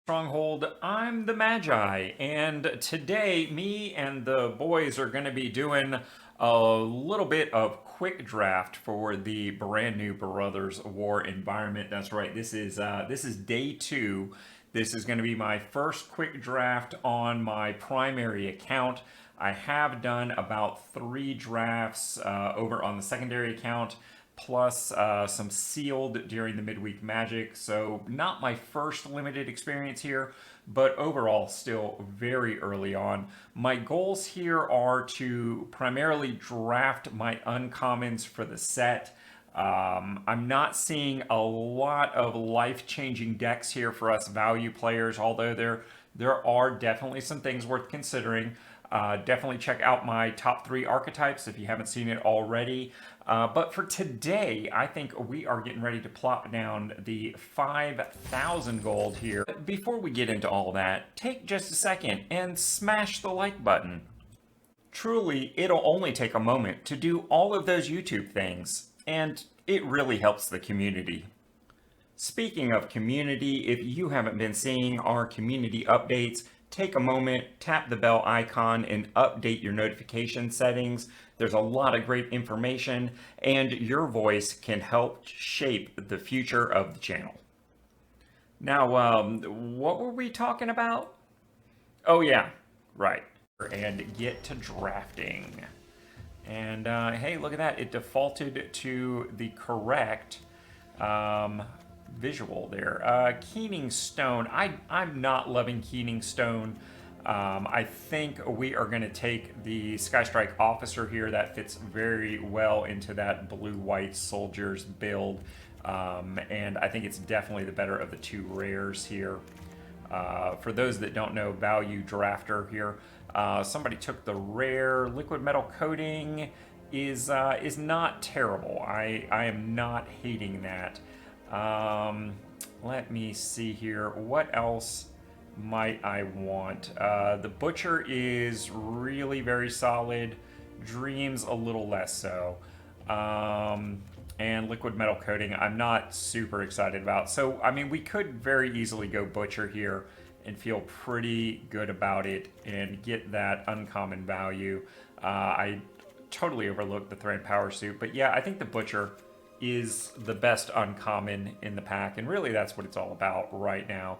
Stronghold, I'm the Magi, and today me and the boys are going to be doing a little bit of quick draft for the brand new Brothers War environment. That's right. This is day two. This is going to be my first quick draft on my primary account. I have done about 3 drafts over on the secondary account plus some sealed during the midweek magic. So not my first limited experience here, but overall still very early on. My goals here are to primarily draft my uncommons for the set. I'm not seeing a lot of life-changing decks here for us value players, although there are definitely some things worth considering. Definitely check out my top 3 archetypes if you haven't seen it already. But for today, I think we are getting ready to plop down the 5,000 gold here. Before we get into all that, take just a second and smash the like button. Truly, it'll only take a moment to do all of those YouTube things, and it really helps the community. Speaking of community, if you haven't been seeing our community updates, take a moment, tap the bell icon, and update your notification settings. There's a lot of great information, and your voice can help shape the future of the channel. Now, what were we talking about? Oh, yeah, right. And get to drafting. And hey, look at that. It defaulted to the correct visual there. Keening Stone. I'm not loving Keening Stone. I think we are going to take the Skystrike Officer here. That fits very well into that blue-white soldiers build. And I think it's definitely the better of the 2 rares here. For those that don't know, value drafter here. Somebody took the rare liquid metal coating. Is not terrible. I am not hating that. Let me see here. What else might I want? The Butcher is really very solid. Dreams a little less so. And liquid metal coating I'm not super excited about. So, I mean, we could very easily go Butcher here and feel pretty good about it and get that uncommon value. I totally overlooked the Thran Power Suit, but yeah, I think the Butcher is the best uncommon in the pack, and really that's what it's all about right now.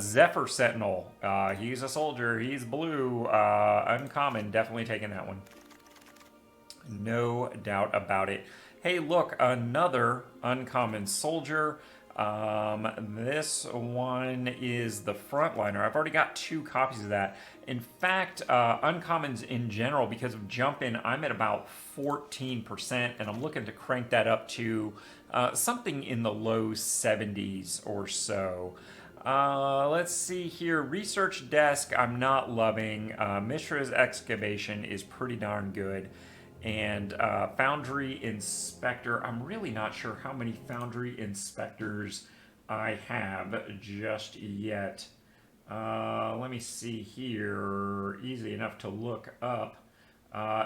Zephyr Sentinel, he's a soldier, he's blue, uncommon, definitely taking that one. No doubt about it. Hey, look, another uncommon soldier. This one is the Frontliner. I've already got 2 copies of that. In fact, uncommons in general, because of jump-in, I'm at about 14%, and I'm looking to crank that up to something in the low 70s or so. Let's see here. Research Desk, I'm not loving. Mishra's Excavation is pretty darn good. And Foundry Inspector, I'm really not sure how many Foundry Inspectors I have just yet. Let me see here. Easy enough to look up.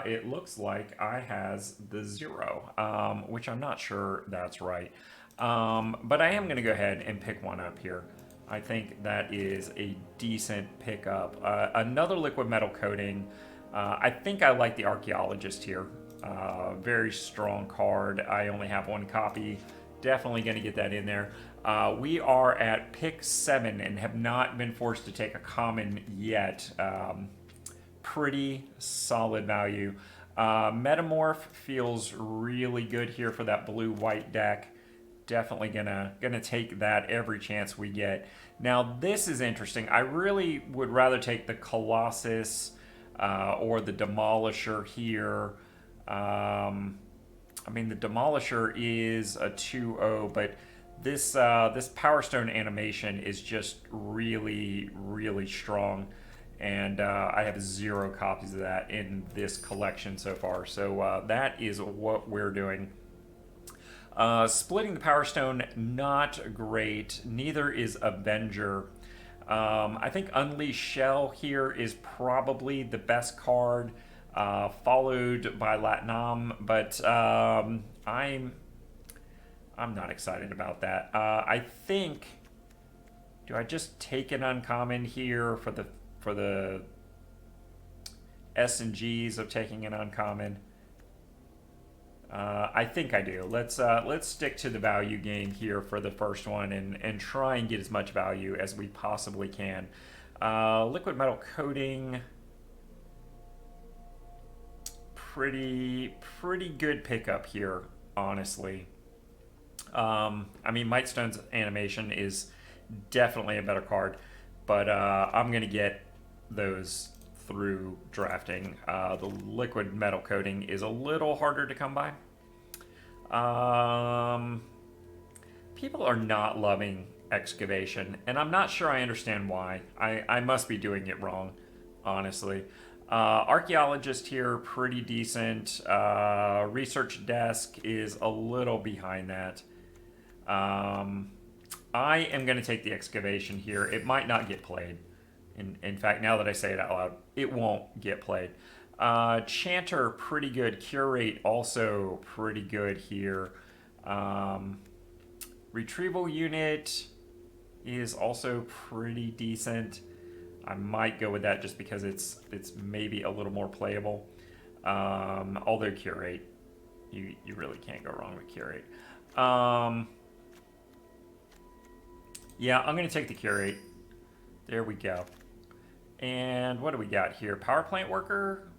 It looks like I has the 0, which I'm not sure that's right. But I am going to go ahead and pick one up here. I think that is a decent pickup. Another liquid metal coating. I think I like the Archaeologist here. Very strong card. I only have 1 copy. Definitely going to get that in there. We are at pick 7 and have not been forced to take a common yet. Pretty solid value. Metamorph feels really good here for that blue-white deck. Definitely gonna take that every chance we get. Now this is interesting. I really would rather take the Colossus or the Demolisher here. I mean, the Demolisher is a 2-0, but this Power Stone animation is just really, really strong. And I have 0 copies of that in this collection so far. So that is what we're doing. Splitting the Power Stone, not great. Neither is Avenger. I think Unleash Shell here is probably the best card, followed by Latinum, but I'm not excited about that. I think Do I just take an uncommon here for the S and G's of taking an uncommon? I think I do. Let's stick to the value game here for the first one and try and get as much value as we possibly can. Liquid metal coating, pretty good pickup here, honestly. I mean, Mightstone's animation is definitely a better card, but I'm gonna get those through drafting. The liquid metal coating is a little harder to come by. People are not loving excavation, and I'm not sure I understand why. I must be doing it wrong, honestly. Archaeologist here, pretty decent. Research desk is a little behind that. I am going to take the excavation here. It might not get played. In fact, now that I say it out loud, it won't get played. Chanter, pretty good. Curate, also pretty good here. Retrieval unit is also pretty decent. I might go with that just because it's maybe a little more playable. Although Curate, you really can't go wrong with Curate. Yeah, I'm going to take the Curate. There we go. And what do we got here? Power plant worker,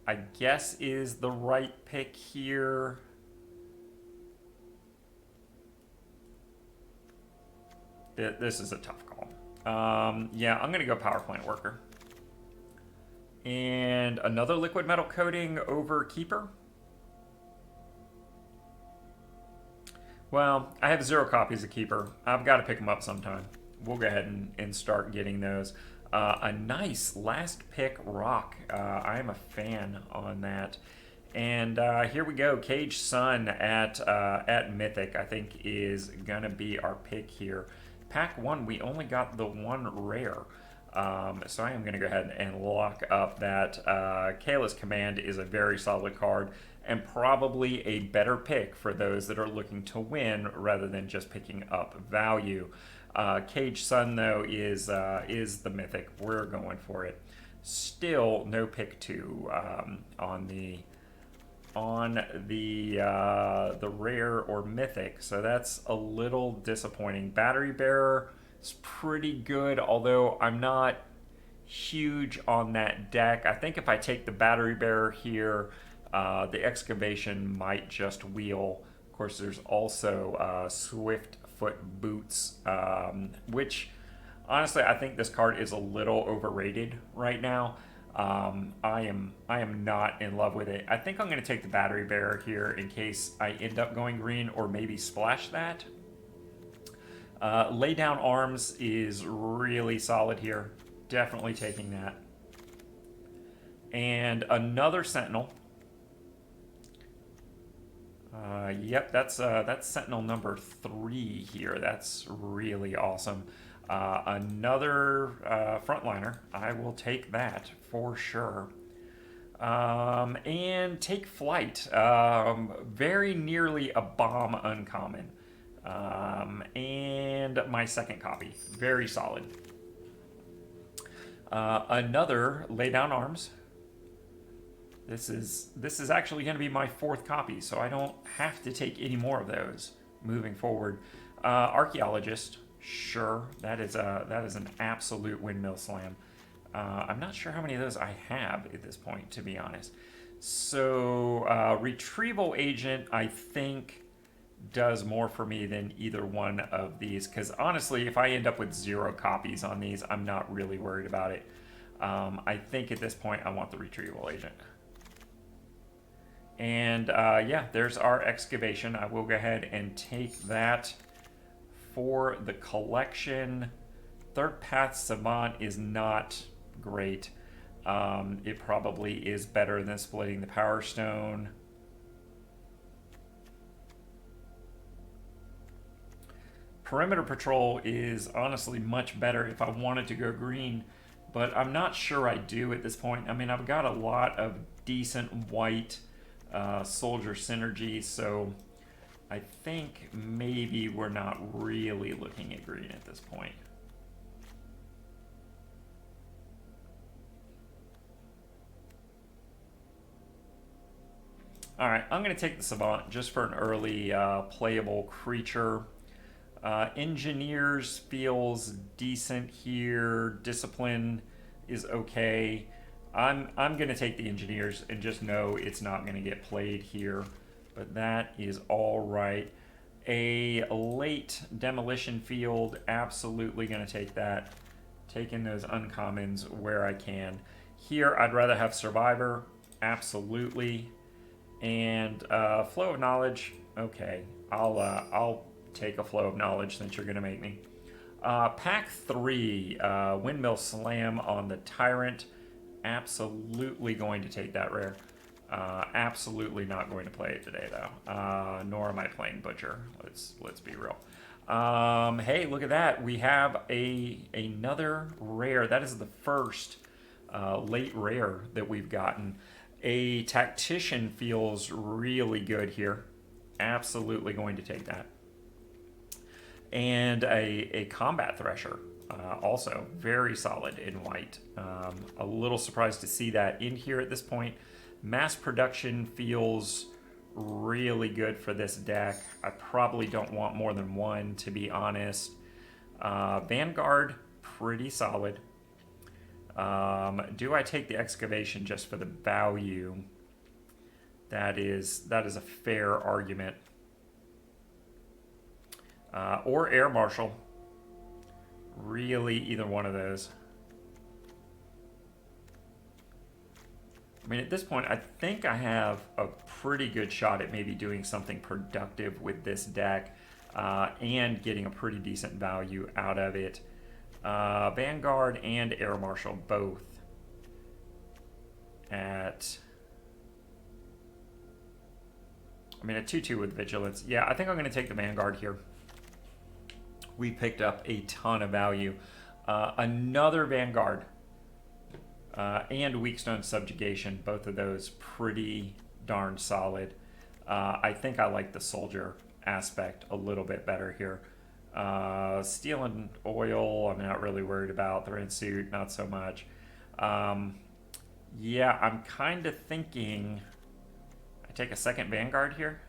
I guess, is the right pick here. This is a tough call. Yeah, I'm going to go power plant worker. And another liquid metal coating over keeper. Well, I have 0 copies of keeper. I've got to pick them up sometime. We'll go ahead and start getting those. A nice last pick rock. I am a fan on that. And here we go. Cage Sun at Mythic, I think, is going to be our pick here. Pack 1, we only got the 1 rare. So I am going to go ahead and lock up that. Kayla's Command is a very solid card and probably a better pick for those that are looking to win rather than just picking up value. Cage Sun, though, is the Mythic. We're going for it. Still no pick 2 on the rare or Mythic, so that's a little disappointing. Battery Bearer is pretty good, although I'm not huge on that deck. I think if I take the Battery Bearer here, the Excavation might just wheel. Of course, there's also Swift Foot Boots, which honestly I think this card is a little overrated right now. I am not in love with it. I think I'm going to take the Battery Bearer here in case I end up going green, or maybe splash that. Lay Down Arms is really solid here. Definitely taking that. And another Sentinel. Yep, that's Sentinel number 3 here. That's really awesome. Another frontliner. I will take that for sure. And take Flight. Very nearly a bomb uncommon. And my second copy. Very solid. Another Lay Down Arms. This is actually going to be my 4th copy, so I don't have to take any more of those moving forward. Archaeologist. Sure, that is an absolute windmill slam. I'm not sure how many of those I have at this point, to be honest. So Retrieval Agent, I think, does more for me than either one of these, because honestly, if I end up with 0 copies on these, I'm not really worried about it. I think at this point I want the Retrieval Agent. And yeah, there's our Excavation. I will go ahead and take that for the collection. Third Path Savant is not great. It probably is better than splitting the Power Stone. Perimeter Patrol is honestly much better if I wanted to go green, but I'm not sure I do at this point. I mean, I've got a lot of decent white soldier synergy, so I think maybe we're not really looking at green at this point. All right, I'm going to take the Savant just for an early playable creature. Engineers feels decent here. Discipline is okay. I'm going to take the Engineers and just know it's not going to get played here, but that is all right. A late Demolition Field, absolutely going to take that. Taking those uncommons where I can. Here, I'd rather have Survivor, absolutely. And Flow of Knowledge, okay. I'll take a Flow of Knowledge since you're going to make me. Pack 3, Windmill Slam on the Tyrant. Absolutely going to take that rare. Absolutely not going to play it today, though. Nor am I playing Butcher. Let's be real. Hey, look at that. We have another rare. That is the first late rare that we've gotten. A Tactician feels really good here. Absolutely going to take that. And a Combat Thresher, also very solid in white. A little surprised to see that in here at this point. Mass Production feels really good for this deck. I probably don't want more than one, to be honest. Vanguard, pretty solid. Do I take the Excavation just for the value? That is a fair argument. Or Air Marshal. Really, either one of those. I mean, at this point, I think I have a pretty good shot at maybe doing something productive with this deck and getting a pretty decent value out of it. Vanguard and Air Marshal both at, I mean, a 2-2 with Vigilance. Yeah, I think I'm going to take the Vanguard here. We picked up a ton of value. Another Vanguard and Weakstone Subjugation, both of those pretty darn solid. I think I like the Soldier aspect a little bit better here. Steel and Oil, I'm not really worried about. They're in suit, not so much. Yeah, I'm kind of thinking I take a second Vanguard here.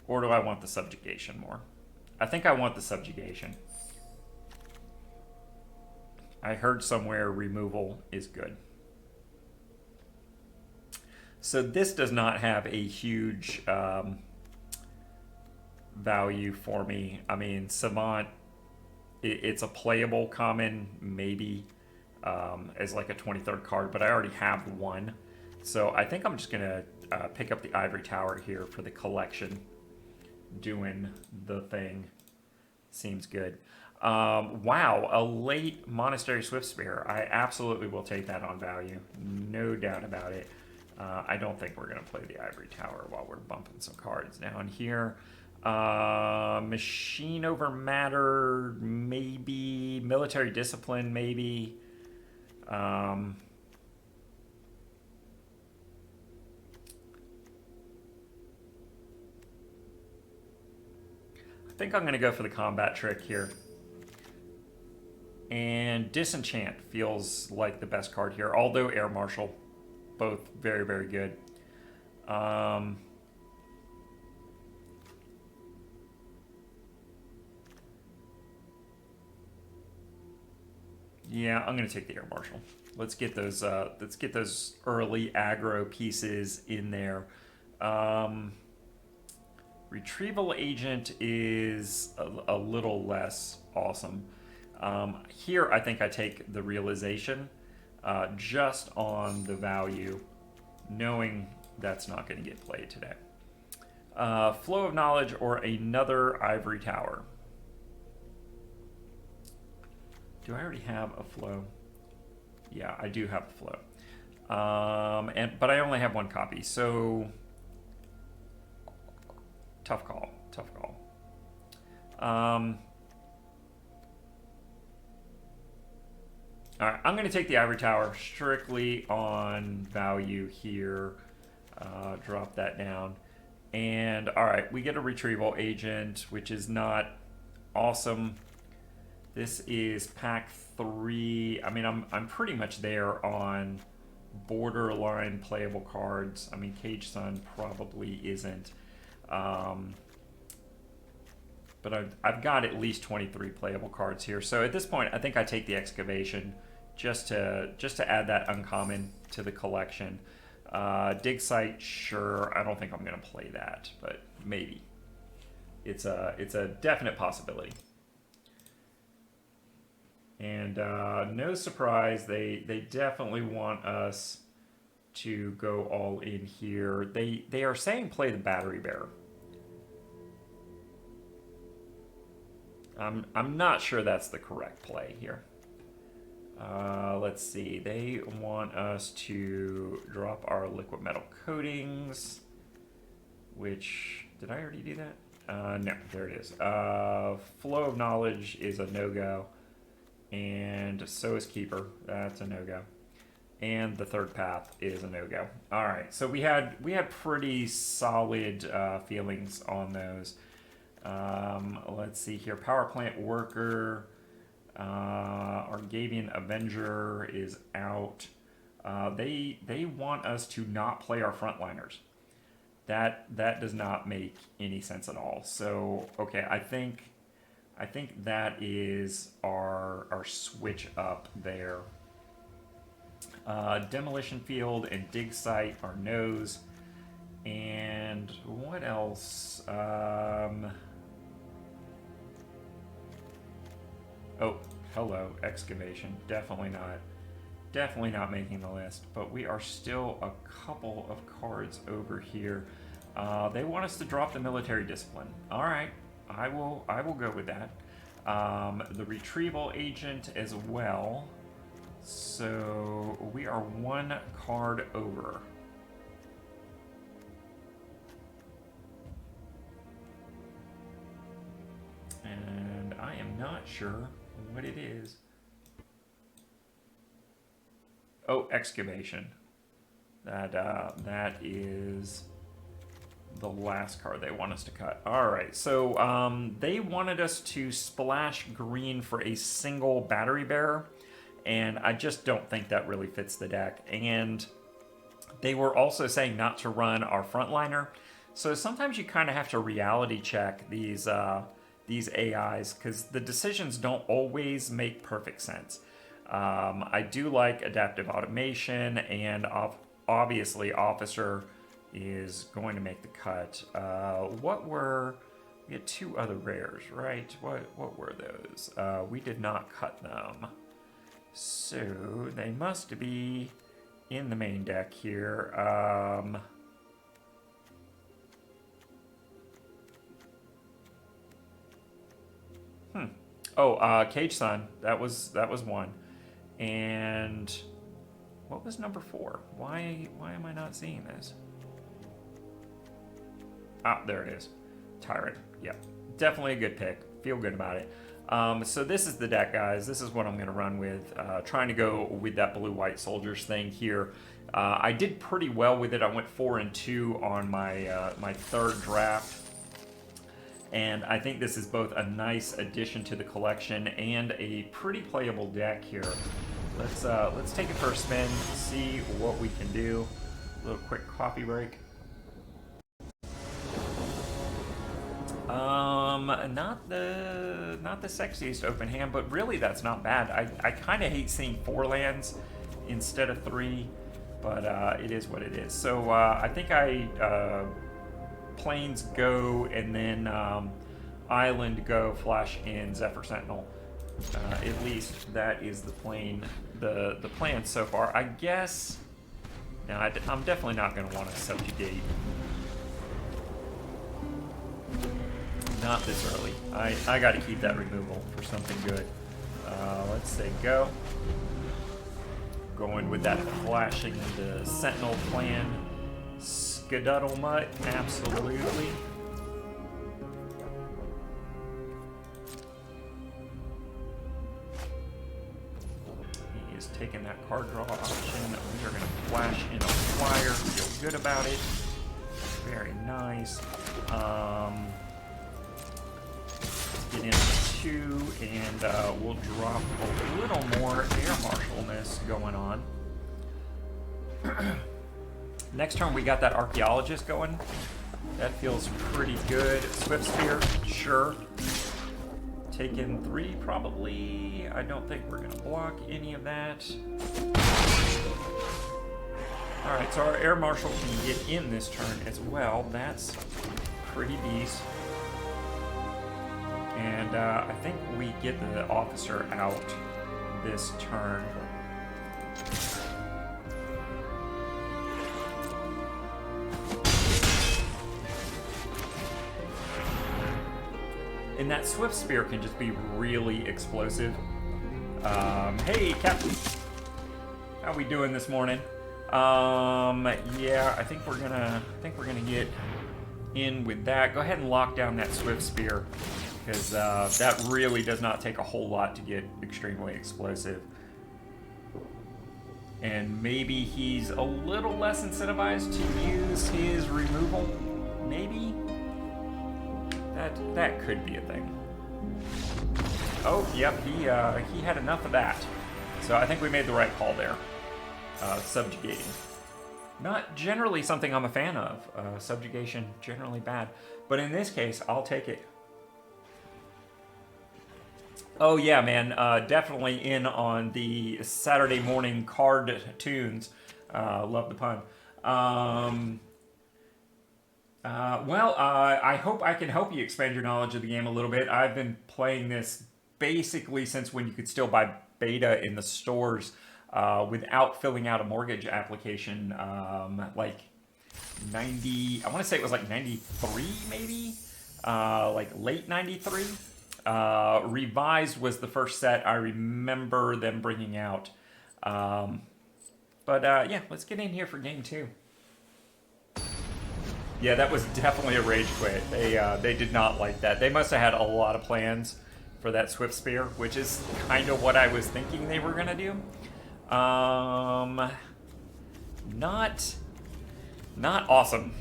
Or do I want the Subjugation more? I think I want the Subjugation. I heard somewhere removal is good. So this does not have a huge value for me. I mean, Savant, it's a playable common, maybe, as like a 23rd card, but I already have one. So I think I'm just going to pick up the Ivory Tower here for the collection. Doing the thing. Seems good. Wow, a late Monastery Swiftspear. I absolutely will take that on value. No doubt about it. I don't think we're going to play the Ivory Tower while we're bumping some cards down here. Machine over Matter, maybe. Military Discipline, maybe. I think I'm going to go for the combat trick here. And Disenchant feels like the best card here, although Air Marshal, both very, very good. Yeah, I'm going to take the Air Marshal. Let's get those early aggro pieces in there. Retrieval Agent is a little less awesome. Here, I think I take the Realization just on the value, knowing that's not going to get played today. Flow of Knowledge or another Ivory Tower. Do I already have a Flow? Yeah, I do have a Flow. But I only have one copy, so tough call. Tough call. All right, I'm going to take the ivory tower strictly on value here. Drop that down. And all right, we get a retrieval agent, which is not awesome. This is pack 3. I mean, I'm pretty much there on borderline playable cards. I mean, Cage Sun probably isn't. But I've got at least 23 playable cards here. So at this point, I think I take the Excavation just to add that uncommon to the collection. Dig Site, sure. I don't think I'm going to play that, but maybe. It's a definite possibility. And no surprise, they definitely want us to go all in here. They are saying play the Battery Bearer. I'm not sure that's the correct play here. Let's see. They want us to drop our liquid metal coatings, which, did I already do that? No, there it is. Flow of Knowledge is a no-go, and so is Keeper. That's a no-go. And the Third Path is a no-go. All right, so we had pretty solid feelings on those. Let's see here. Power Plant Worker. Argavian Avenger is out. They want us to not play our frontliners. That does not make any sense at all. So okay, I think that is our switch up there. Demolition Field and Dig Site are no's. And what else? Oh, hello, Excavation. Definitely not making the list. But we are still a couple of cards over here. They want us to drop the Military Discipline. All right, I will go with that. The Retrieval Agent as well. So we are 1 card over. And I am not sure what it is. Oh, Excavation. That is the last card they want us to cut. All right, so they wanted us to splash green for a single Battery Bearer, and I just don't think that really fits the deck. And they were also saying not to run our frontliner, so sometimes you kind of have to reality check these AIs, because the decisions don't always make perfect sense. I do like Adaptive Automation, and obviously Officer is going to make the cut. We had 2 other rares, right? What were those? We did not cut them. So they must be in the main deck here. Oh, Cage Sun. That was one. And what was number 4? Why am I not seeing this? Ah, there it is. Tyrant. Yep. Definitely a good pick. Feel good about it. So this is the deck, guys. This is what I'm going to run with. Trying to go with that blue-white soldiers thing here. I did pretty well with it. I went 4-2 on my my 3rd draft. And I think this is both a nice addition to the collection and a pretty playable deck here. Let's take it for a spin, see what we can do. A little quick coffee break. Not the sexiest open hand, but really that's not bad. I kind of hate seeing 4 lands instead of 3, but it is what it is. So I think I Plains go, and then Island go, flash in Zephyr Sentinel. At least that is the plan so far. I guess. Now I'm definitely not going to want to subjugate. Not this early. I got to keep that removal for something good. Let's say go. Going with that flashing the Sentinel plan. Skedaddle Mutt, absolutely. He taking that card draw option. We are going to flash in a flyer. Feel good about it. Very nice. Get in 2, and we'll drop a little more air marshalness going on. Next turn, we got that archaeologist going. That feels pretty good. Swift Spear, sure. Taking 3, probably. I don't think we're gonna block any of that. All right, so our air marshal can get in this turn as well. That's pretty beast. And I think we get the officer out this turn. And that Swift Spear can just be really explosive. Hey, Captain. How we doing this morning? Yeah, I think we're gonna get in with that. Go ahead and lock down that Swift Spear, because that really does not take a whole lot to get extremely explosive. And maybe he's a little less incentivized to use his removal. Maybe? That could be a thing. Oh, yep, he had enough of that. So I think we made the right call there. Subjugating. Not generally something I'm a fan of. Subjugation, generally bad. But in this case, I'll take it. Oh yeah, man, definitely in on the Saturday morning card tunes. Love the pun. I hope I can help you expand your knowledge of the game a little bit. I've been playing this basically since when you could still buy beta in the stores without filling out a mortgage application, like 90, I want to say it was like 93 maybe, like late 93. Revised was the first set I remember them bringing out. Yeah, let's get in here for game 2. Yeah, that was definitely a rage quit. They did not like that. They must have had a lot of plans for that Swift Spear, which is kind of what I was thinking they were gonna do. Not awesome.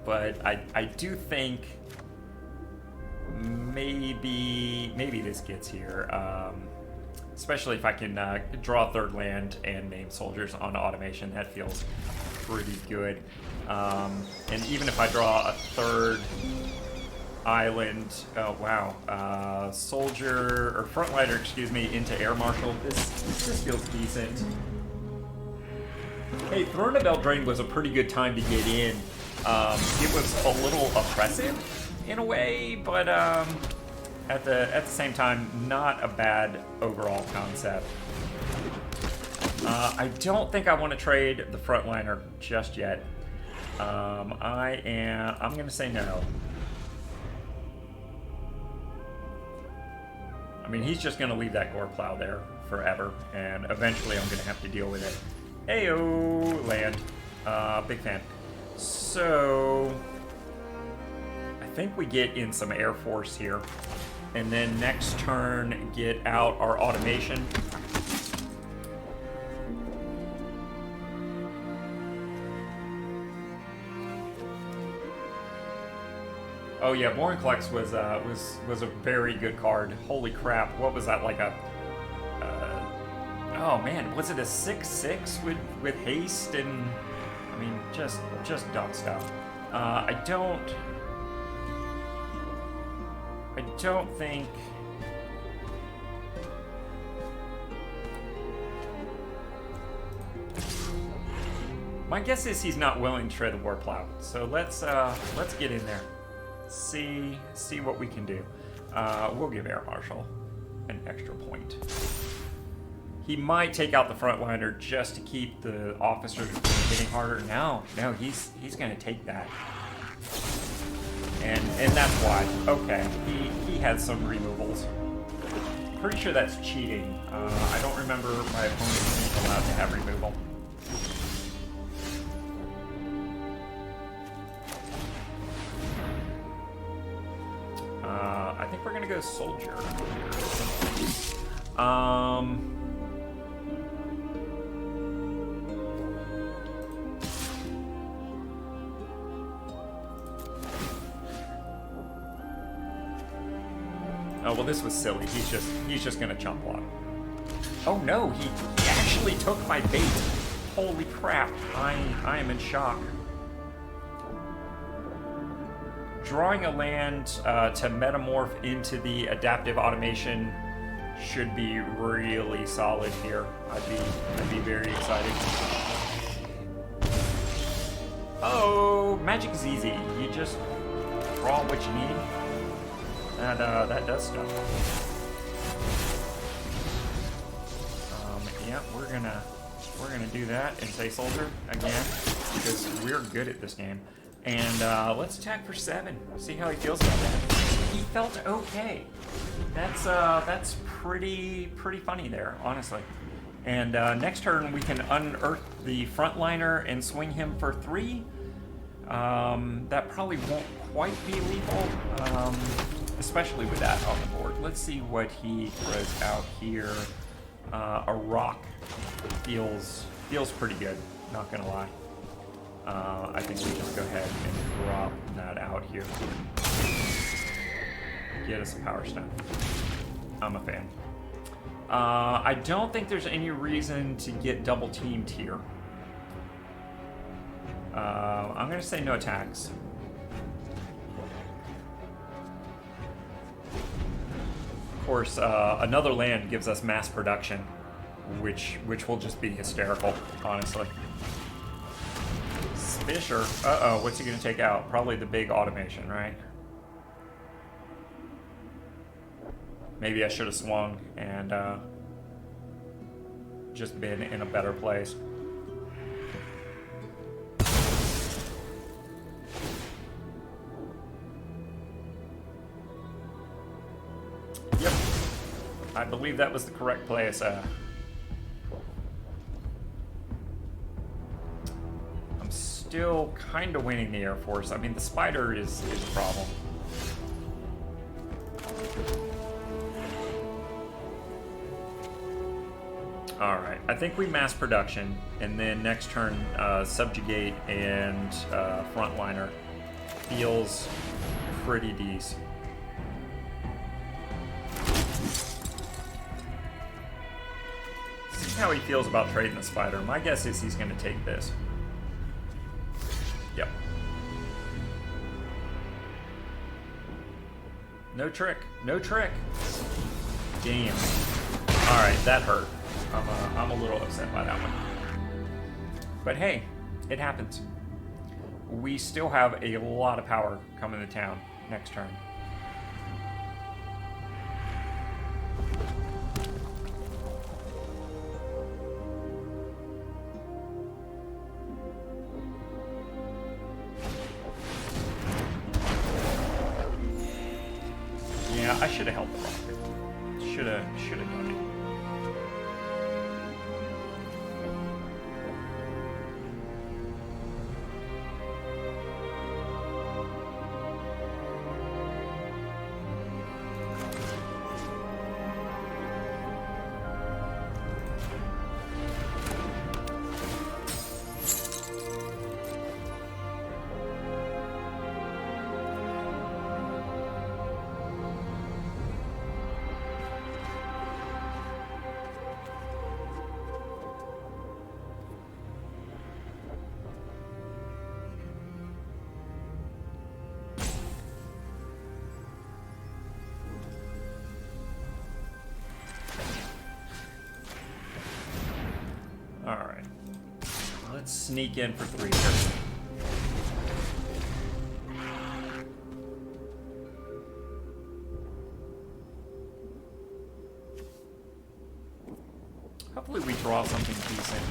But I do think maybe this gets here. Especially if I can draw a 3rd land and name soldiers on automation, that feels pretty good. And even if I draw a 3rd island, oh wow, soldier or frontliner, excuse me, into air marshal, this feels decent. Hey, Throne of Eldraine was a pretty good time to get in. It was a little oppressive in a way, but at the same time, not a bad overall concept. I don't think I want to trade the frontliner just yet. I'm gonna say no. I mean, he's just gonna leave that gore plow there forever, and eventually I'm gonna have to deal with it. Ayo, land. Big fan. So I think we get in some Air Force here, and then next turn get out our automation. Oh yeah, Vorinclex was a very good card. Holy crap! What was that, like a? Oh man, was it a 6/6 with haste and? I mean, just dumb stuff. I don't think. My guess is he's not willing to trade the war plow. So let's get in there. See what we can do. We'll give Air Marshal an extra point. He might take out the frontliner just to keep the officers from hitting harder. No, he's gonna take that. And that's why. Okay, he had some removals. Pretty sure that's cheating. I don't remember my opponent being allowed to have removal. I think we're gonna go soldier. Oh, well, this was silly. He's just gonna chump block. Oh no, he actually took my bait. Holy crap, I am in shock. Drawing a land to metamorph into the adaptive automation should be really solid here. I'd be very excited. Oh, magic is easy. You just draw what you need. That does stuff. Yeah, we're gonna do that and say soldier again because we're good at this game. And let's attack for 7. See how he feels about that. He felt okay. That's pretty funny there, honestly. And next turn we can unearth the frontliner and swing him for 3. That probably won't quite be lethal, especially with that on the board. Let's see what he throws out here. A rock feels pretty good, not gonna lie. I think we just go ahead and drop that out here. Get us a power stone. I'm a fan. I don't think there's any reason to get double teamed here. I'm gonna say no attacks. Of course, another land gives us mass production, which will just be hysterical, honestly. Fisher, uh-oh, what's he gonna take out? Probably the big automation, right? Maybe I should have swung and just been in a better place. Yep, I believe that was the correct place. Still kind of winning the Air Force. I mean, the spider is a problem. All right, I think we mass production, and then next turn subjugate and frontliner feels pretty decent. See how he feels about trading the spider. My guess is he's going to take this. Yep. No trick. No trick. Damn. Alright, that hurt. I'm a little upset by that one. But hey, it happens. We still have a lot of power coming to town next turn. Yeah, I should have held the rocket. Should have done it. Alright. Let's sneak in for 3 here. Hopefully we draw something decent.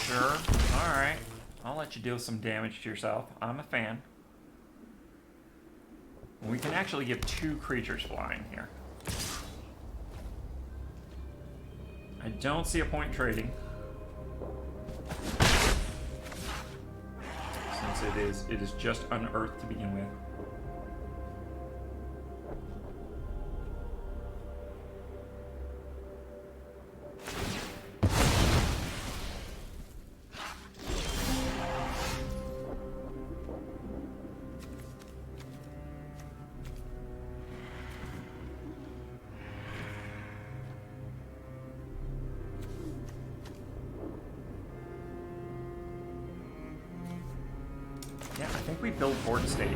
Sure. Alright. I'll let you deal some damage to yourself. I'm a fan. We can actually get 2 creatures flying here. I don't see a point trading. Since it is just unearthed to begin with. think we build Port State.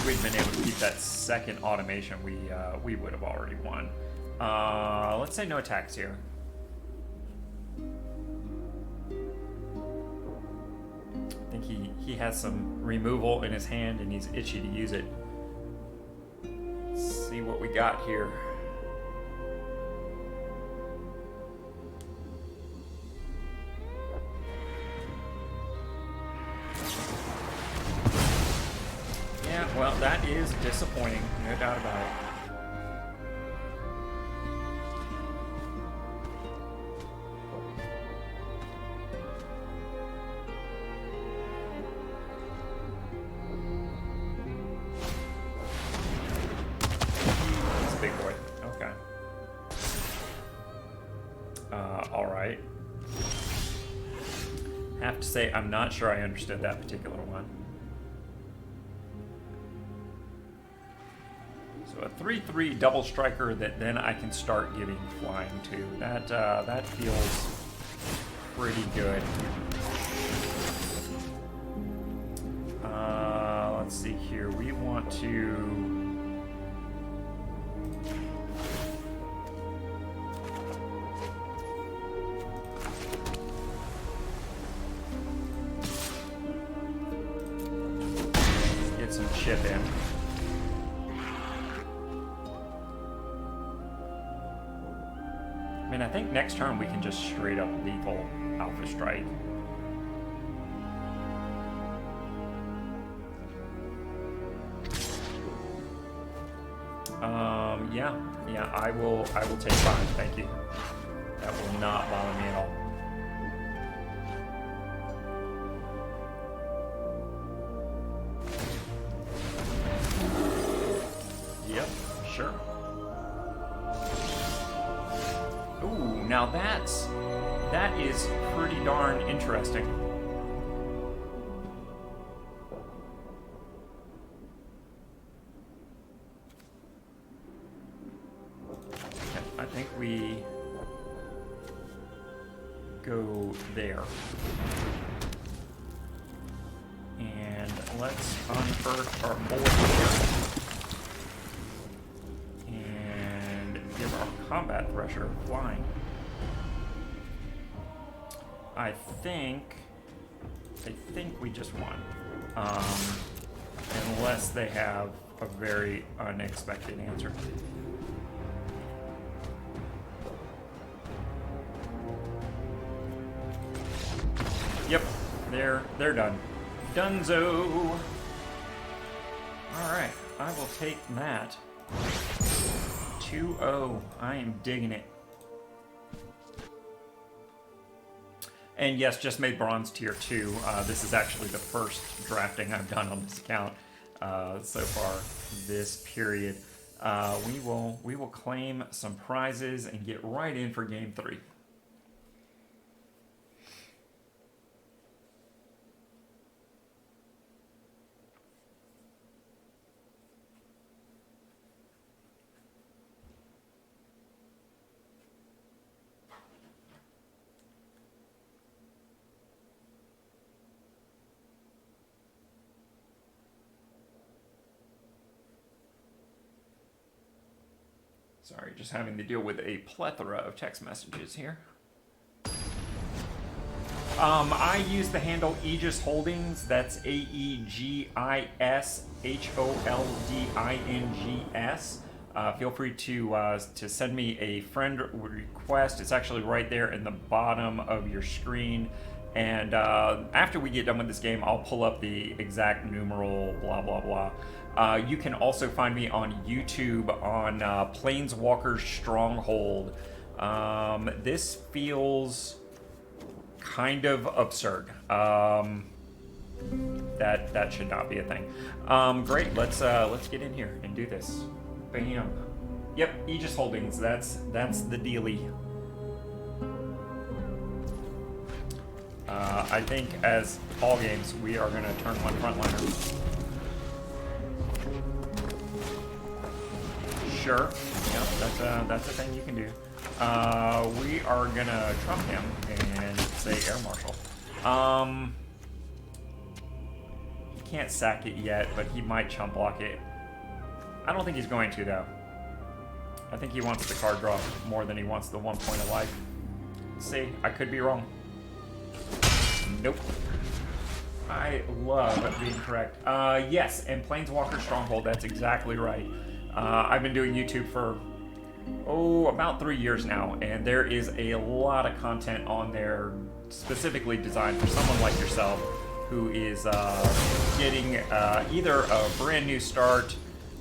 We'd been able to keep that second automation, we would have already won. Let's say no attacks here. I think he has some removal in his hand and he's itchy to use it. Let's see what we got here. Yeah, well, that is disappointing, no doubt about it. He's a big boy. Okay. All right. Have to say, I'm not sure I understood that particular one. So a 3/3 double striker that then I can start giving flying to. That feels pretty good. Let's see here. We want to. Get some chip in. I mean, I think next turn we can just straight up lethal Alpha Strike. Yeah, I will take 5, thank you. That will not bother me at all. Yep, sure. Ooh, now that is pretty darn interesting. Okay, I think we go there. And let's unearth our board here. And give our combat thresher flying. I think we just won. Unless they have a very unexpected answer. Yep, they're done. Dunzo! Alright, I will take that. 2-0. I am digging it. And yes, just made bronze tier 2. This is actually the first drafting I've done on this account so far this period. We will claim some prizes and get right in for game 3. Sorry, just having to deal with a plethora of text messages here. I use the handle Aegis Holdings. That's AEGIS HOLDINGS. Feel free to send me a friend request. It's actually right there in the bottom of your screen. And after we get done with this game, I'll pull up the exact numeral, blah, blah, blah. You can also find me on YouTube on Planeswalker's Stronghold. This feels kind of absurd. That should not be a thing. Great, let's get in here and do this. Bam. Yep, Aegis Holdings. That's the dealie. I think as all games, we are going to turn one frontliner. Sure. Yep, that's a thing you can do. We are going to trump him and say Air Marshal. He can't sack it yet, but he might chump block it. I don't think he's going to, though. I think he wants the card draw more than he wants the 1 point of life. Let's see, I could be wrong. Nope. I love being correct. Yes, and Planeswalker Stronghold, that's exactly right. I've been doing YouTube for, about 3 years now, and there is a lot of content on there specifically designed for someone like yourself who is getting either a brand new start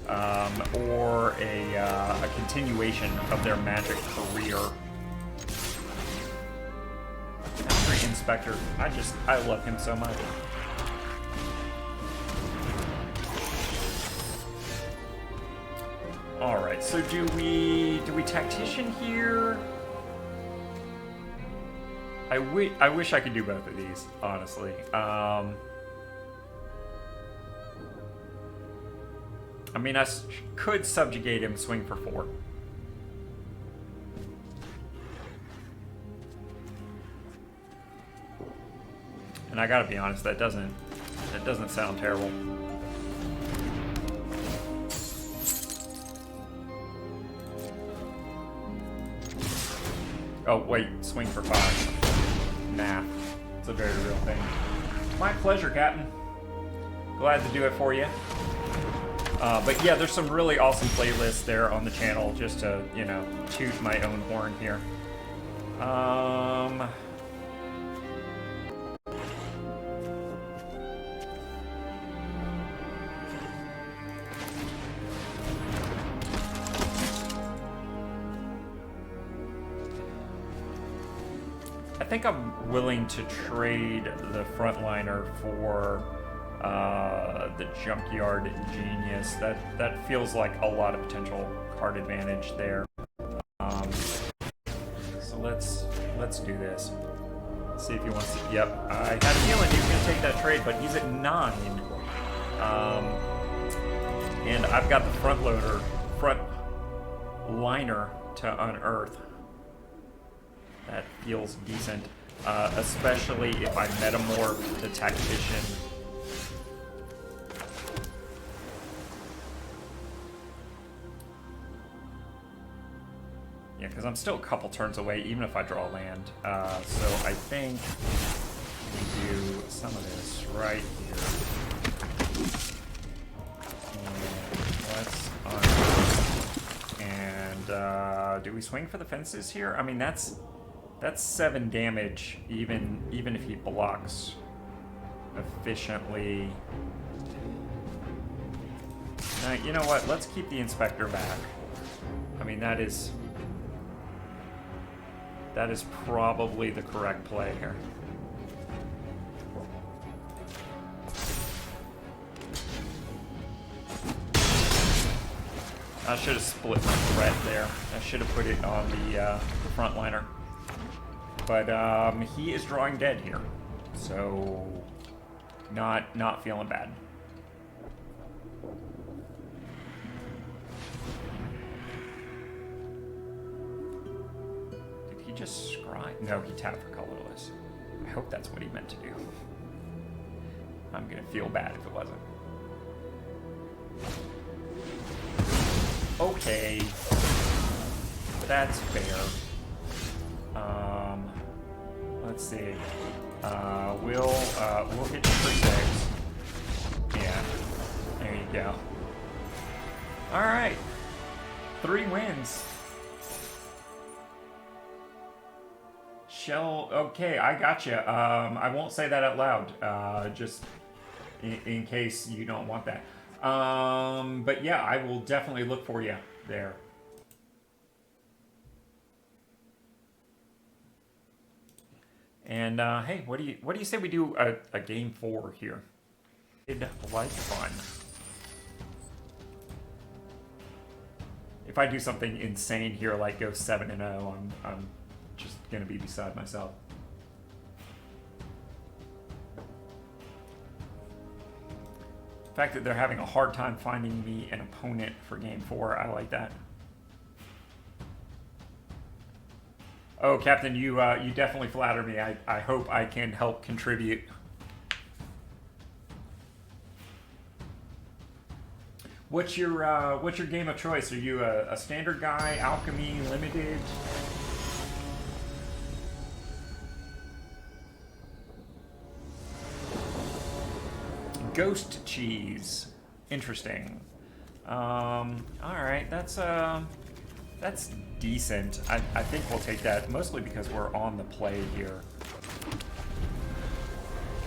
or a continuation of their Magic career. Boundary Inspector, I love him so much. All right, so do we Tactician here? I wish I could do both of these, honestly. I mean, I could subjugate him, swing for 4. And I gotta be honest, that doesn't sound terrible. Oh wait, swing for 5. Nah, it's a very real thing. My pleasure, Captain. Glad to do it for you. But yeah, there's some really awesome playlists there on the channel, just to, you know, toot my own horn here. I think I'm willing to trade the frontliner for the Junkyard Genius. That feels like a lot of potential card advantage there. So let's do this. See if he wants to. Yep, I had a feeling he was going to take that trade, but he's at 9. And I've got the front liner to unearth. That feels decent, especially if I metamorph the Tactician. Yeah, because I'm still a couple turns away, even if I draw land. So I think we do some of this right here. And let's and do we swing for the fences here? I mean, that's 7 damage, even if he blocks efficiently. Now, you know what? Let's keep the Inspector back. I mean, that is probably the correct play here. I should have split my threat there. I should have put it on the frontliner. But he is drawing dead here, so not feeling bad. Did he just scry? No, he tapped for colorless. I hope that's what he meant to do. I'm gonna feel bad if it wasn't. Okay, that's fair. Let's see. We'll hit you for 6. Yeah, there you go. All right, 3 wins. Okay, I gotcha. I won't say that out loud, just in case you don't want that. But yeah, I will definitely look for you there. And hey, what do you say we do a game 4 here? It'd like fun. If I do something insane here, like go 7-0, I'm just gonna be beside myself. fact that they're having a hard time finding me an opponent for game 4, I like that. Oh, Captain, you definitely flatter me. I hope I can help contribute. What's your game of choice? Are you a standard guy, alchemy, limited? Ghost cheese, interesting. All right, that's decent. I think we'll take that, mostly because we're on the play here.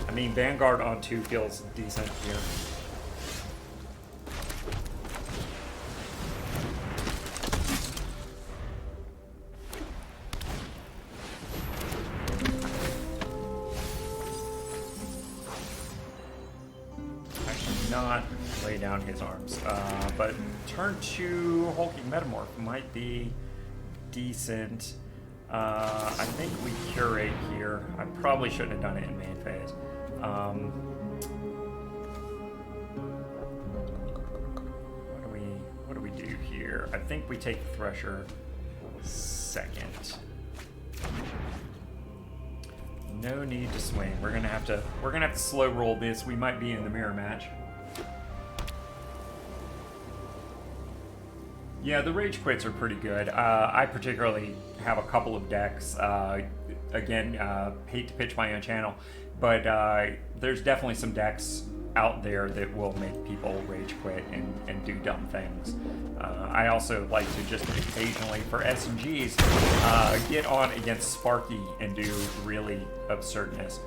I mean, Vanguard on 2 feels decent here. Not lay down his arms, but turn 2 hulking metamorph might be decent. I think we curate here. I probably shouldn't have done it in main phase. What do we do here? I think we take the Thresher second. No need to swing. We're gonna have to slow roll this. We might be in the mirror match. Yeah, the rage quits are pretty good. I particularly have a couple of decks. Again, hate to pitch my own channel, but there's definitely some decks out there that will make people rage quit and do dumb things. I also like to just occasionally, for S&Gs, get on against Sparky and do really absurdness.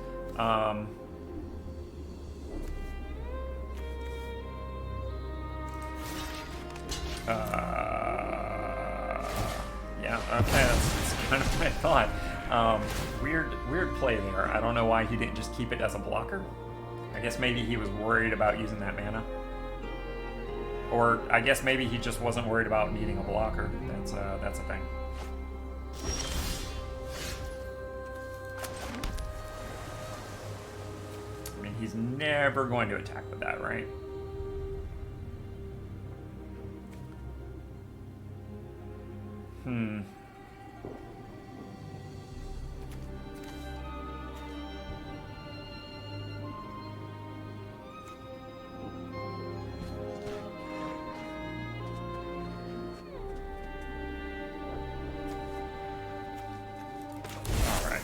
Yeah, okay, that's kind of what I thought. Weird play there. I don't know why he didn't just keep it as a blocker. I guess maybe he was worried about using that mana. Or I guess maybe he just wasn't worried about needing a blocker. That's a thing. I mean, he's never going to attack with that, right?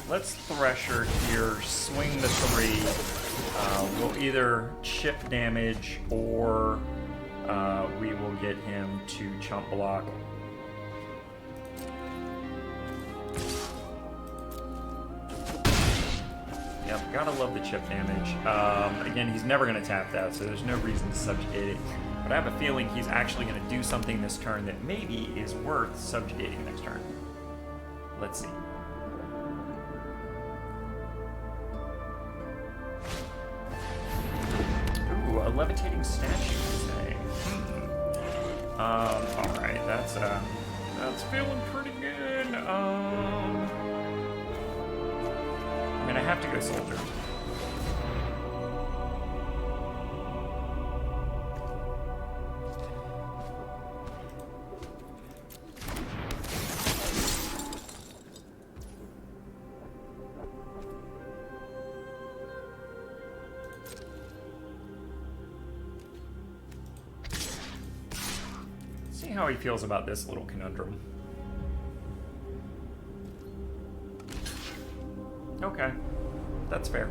Let's Thresher here, swing the 3. We'll either chip damage or we will get him to chump block. Yep, gotta love the chip damage. Again, he's never going to tap that, so there's no reason to subjugate it. But I have a feeling he's actually going to do something this turn that maybe is worth subjugating next turn. Let's see. A levitating statue today. Alright, that's feeling pretty good. I mean, I have to go soldier. How he feels about this little conundrum. Okay, that's fair.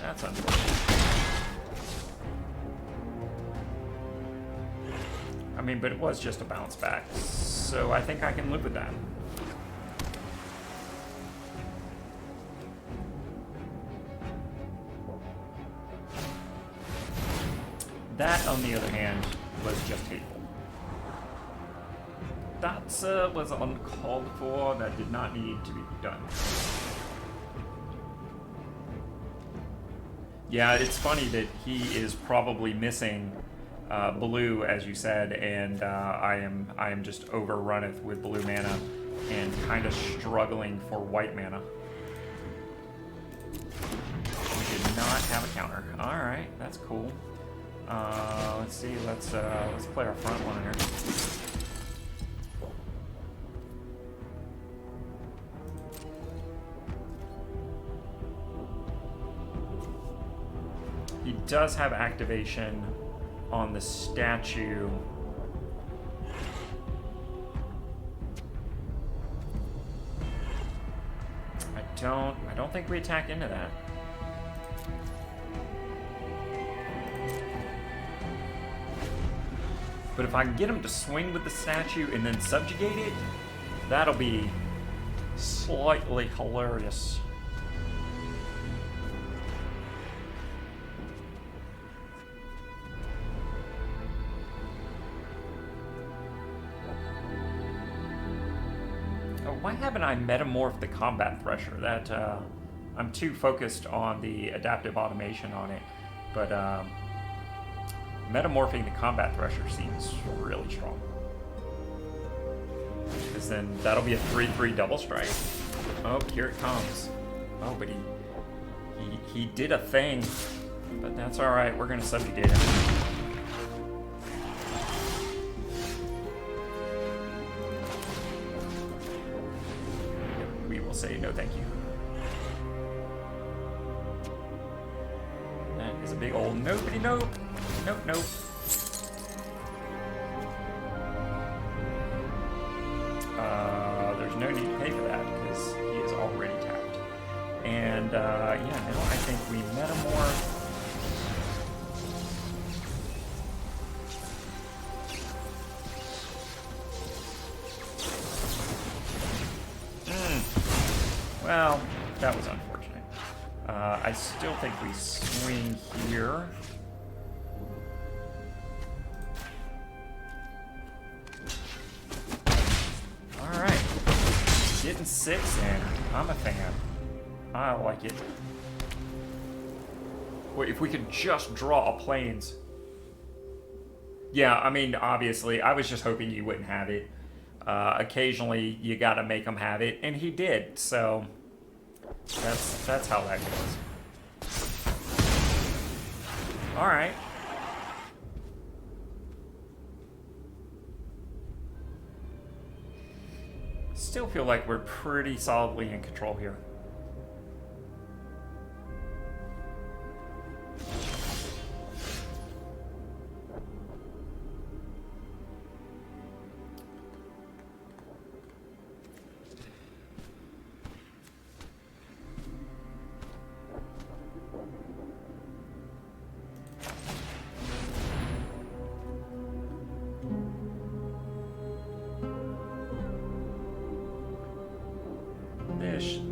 That's unfortunate. I mean, but it was just a bounce back, so I think I can live with that. That, on the other hand, was just hateful. That was uncalled for. That did not need to be done. Yeah, it's funny that he is probably missing blue, as you said, and I am just overrunneth with blue mana and kind of struggling for white mana. We did not have a counter. All right, that's cool. Let's see. Let's play our front liner. He does have activation on the statue. I don't think we attack into that. But if I can get him to swing with the statue and then subjugate it, that'll be slightly hilarious. Why haven't I metamorphed the combat thresher? That I'm too focused on the adaptive automation on it, but metamorphing the combat thresher seems really strong. Because then that'll be a 3/3 double strike. Oh, here it comes. Oh, but he did a thing, but that's all right. We're gonna subjugate him. Say no thank you. That is a big old nopey nope. Nope, nope. There's no need to pay for that because he is already tapped. And yeah, now I think we metamorph. Well, that was unfortunate. I still think we swing here. All right, getting 6 in. I'm a fan. I like it. Wait, if we could just draw a plains. Yeah, I mean, obviously, I was just hoping you wouldn't have it. Occasionally, you gotta make him have it, and he did. So that's how that goes. All right. Still feel like we're pretty solidly in control here.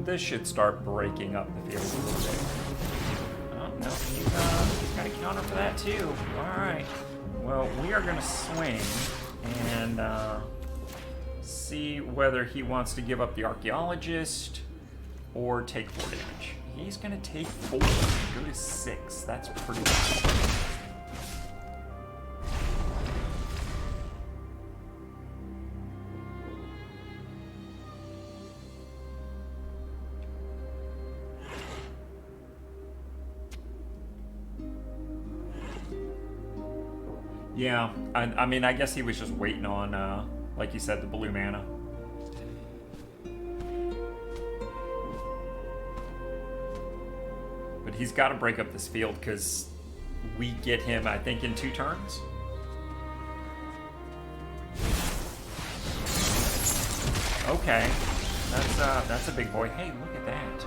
This should start breaking up the field a little bit. Oh, no, he's got a counter for that too. Alright. Well, we are going to swing and see whether he wants to give up the archaeologist or take 4 damage. He's going to take 4. Go to 6. That's pretty bad. Yeah, I mean, I guess he was just waiting on, like you said, the blue mana. But he's got to break up this field because we get him, I think, in 2 turns. Okay, that's a big boy. Hey, look at that.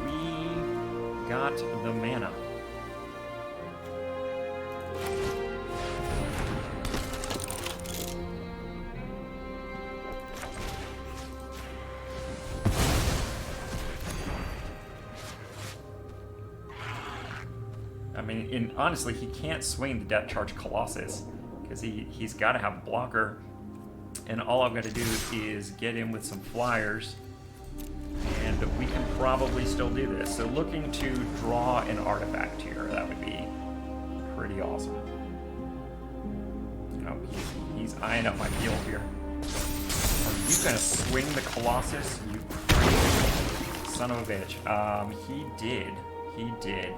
We got the mana. I mean, honestly, he can't swing the Death Charge Colossus because he's got to have a blocker. And all I've got to do is get in with some flyers, and we can probably still do this. So looking to draw an artifact here, that would be pretty awesome. Oh, he's eyeing up my field here. Are you gonna swing the Colossus? You crazy son of a bitch. He did. He did.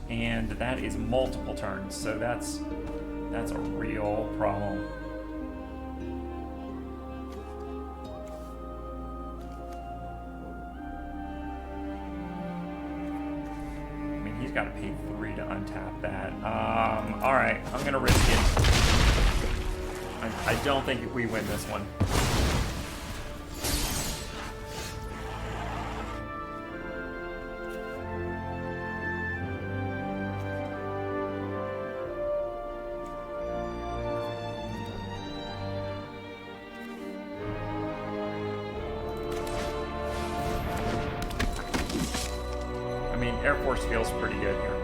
And that is multiple turns, so that's a real problem. He's got to pay 3 to untap that. All right, I'm gonna risk it. I don't think we win this one. Air Force feels pretty good here.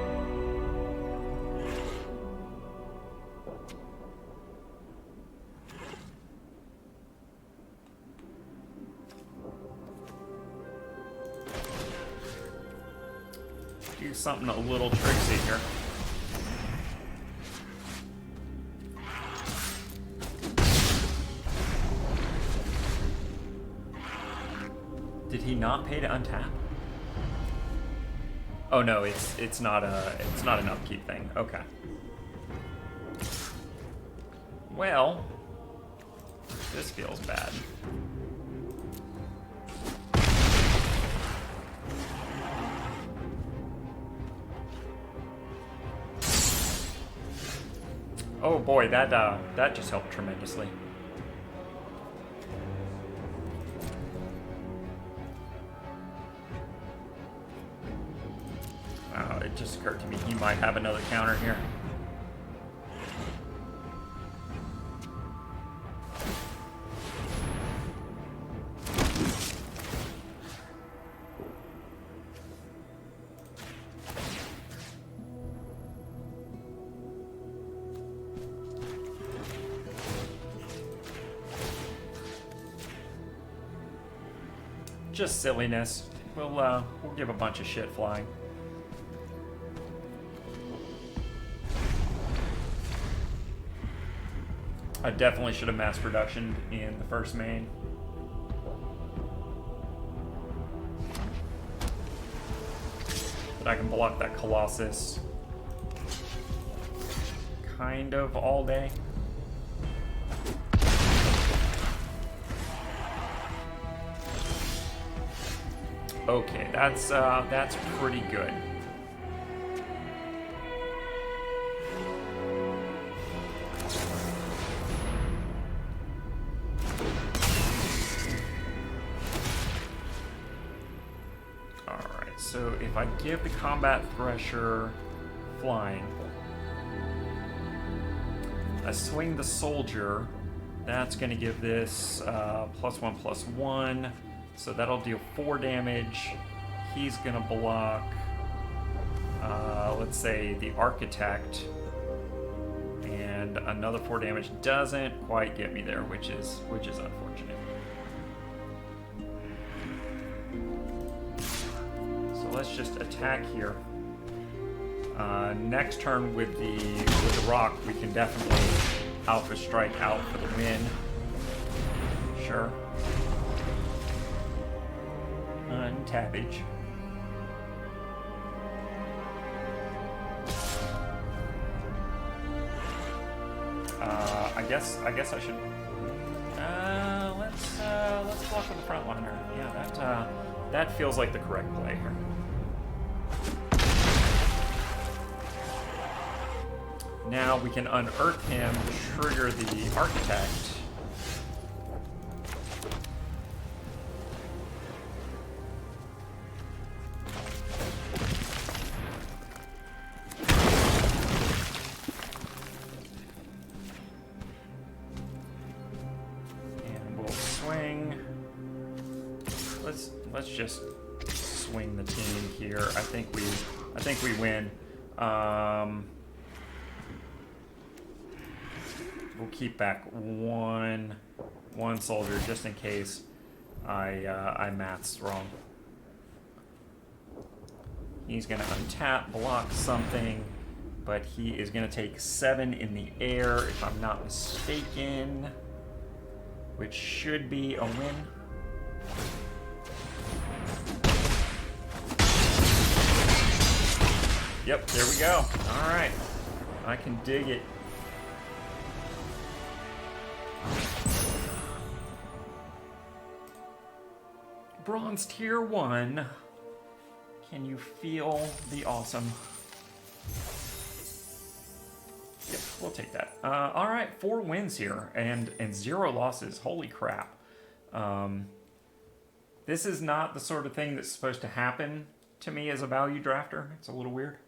Do something a little tricksy here. Did he not pay to untap? Oh no, it's not an upkeep thing. Okay. Well, this feels bad. Oh boy, that just helped tremendously. It just occurred to me he might have another counter here. Just silliness. We'll give a bunch of shit flying. I definitely should have mass production in the first main. But I can block that Colossus kind of all day. Okay, that's pretty good. So if I give the Combat Thresher flying, I swing the Soldier, that's going to give this +1/+1, so that'll deal 4 damage. He's going to block, let's say, the Architect, and another 4 damage doesn't quite get me there, which is unfortunate. Let's just attack here. Next turn with the rock, we can definitely Alpha Strike out for the win. Sure. Untappage. I guess I should. Let's block with the frontliner. Yeah, that feels like the correct play here. Now we can unearth him, trigger the Architect. And we'll swing. Let's just swing the team here. I think we win. We'll keep back one soldier just in case I maths wrong. He's gonna untap, block something. but he is going to take 7 in the air, if I'm not mistaken, which should be a win. Yep, there we go. All right, I can dig it. Bronze tier 1. Can you feel the awesome? Yep, we'll take that. All right, 4 wins here and 0 losses. Holy crap. This is not the sort of thing that's supposed to happen to me as a value drafter. It's a little weird.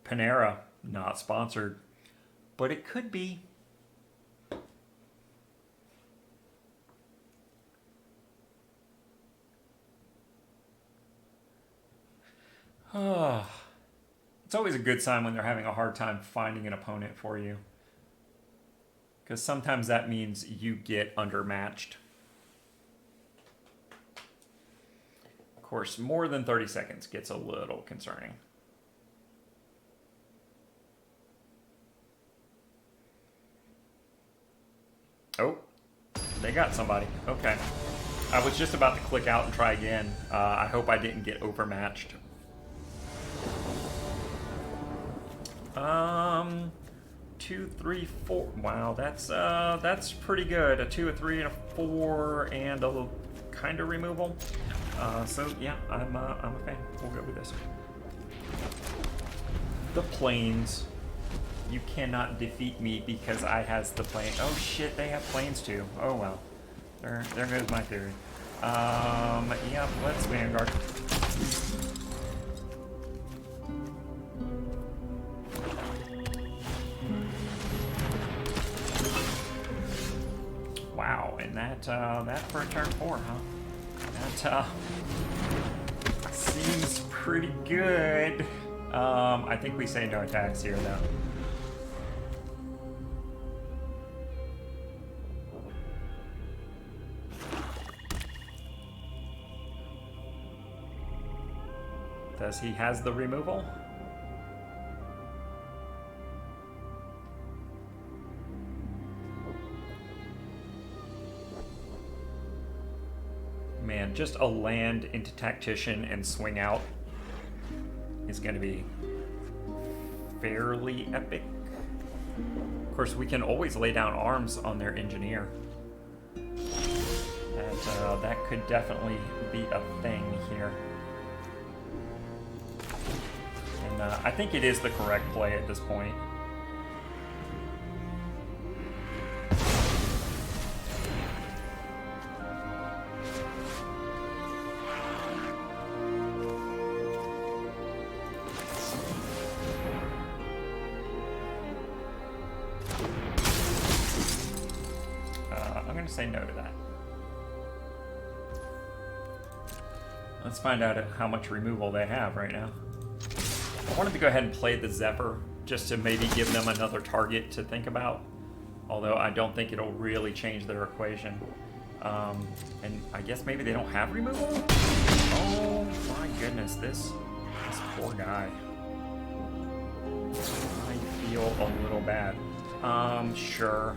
Panera, not sponsored, but it could be. It's always a good sign when they're having a hard time finding an opponent for you, because sometimes that means you get undermatched. Of course, more than 30 seconds gets a little concerning. Oh, they got somebody. Okay. I was just about to click out and try again. I hope I didn't get overmatched. 2, 3, 4. Wow, that's pretty good. A 2, a 3, and a 4, and a little kind of removal. So yeah, I'm a fan. We'll go with this. The planes. You cannot defeat me because I has the plane. Oh shit, they have planes too. Oh well. There goes my theory. Yeah, let's Vanguard. Wow, and that for a turn 4, huh? That seems pretty good. I think we say no attacks here though. Does he has the removal? Man, just a land into Tactician and swing out is going to be fairly epic. Of course, we can always lay down arms on their engineer. That could definitely be a thing here. And I think it is the correct play at this point. I'm going to say no to that. Let's find out how much removal they have right now. I wanted to go ahead and play the Zephyr just to maybe give them another target to think about. Although I don't think it'll really change their equation. And I guess maybe they don't have removal? Oh my goodness, this poor guy. I feel a little bad. Sure.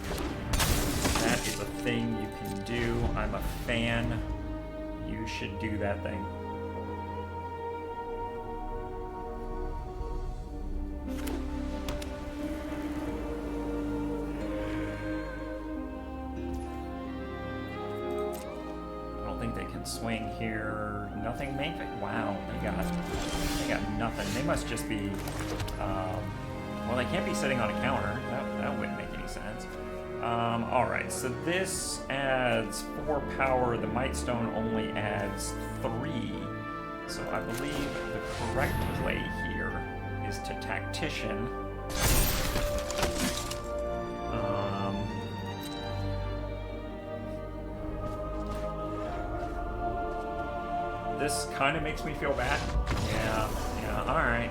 That is a thing you can do. I'm a fan. You should do that thing. Swing here, nothing main phase. Wow, they got nothing. They must just be, well, they can't be sitting on a counter. That wouldn't make any sense. All right, so this adds 4 power. The Might Stone only adds 3. So I believe the correct play here is to Tactician. This kind of makes me feel bad. Yeah, all right.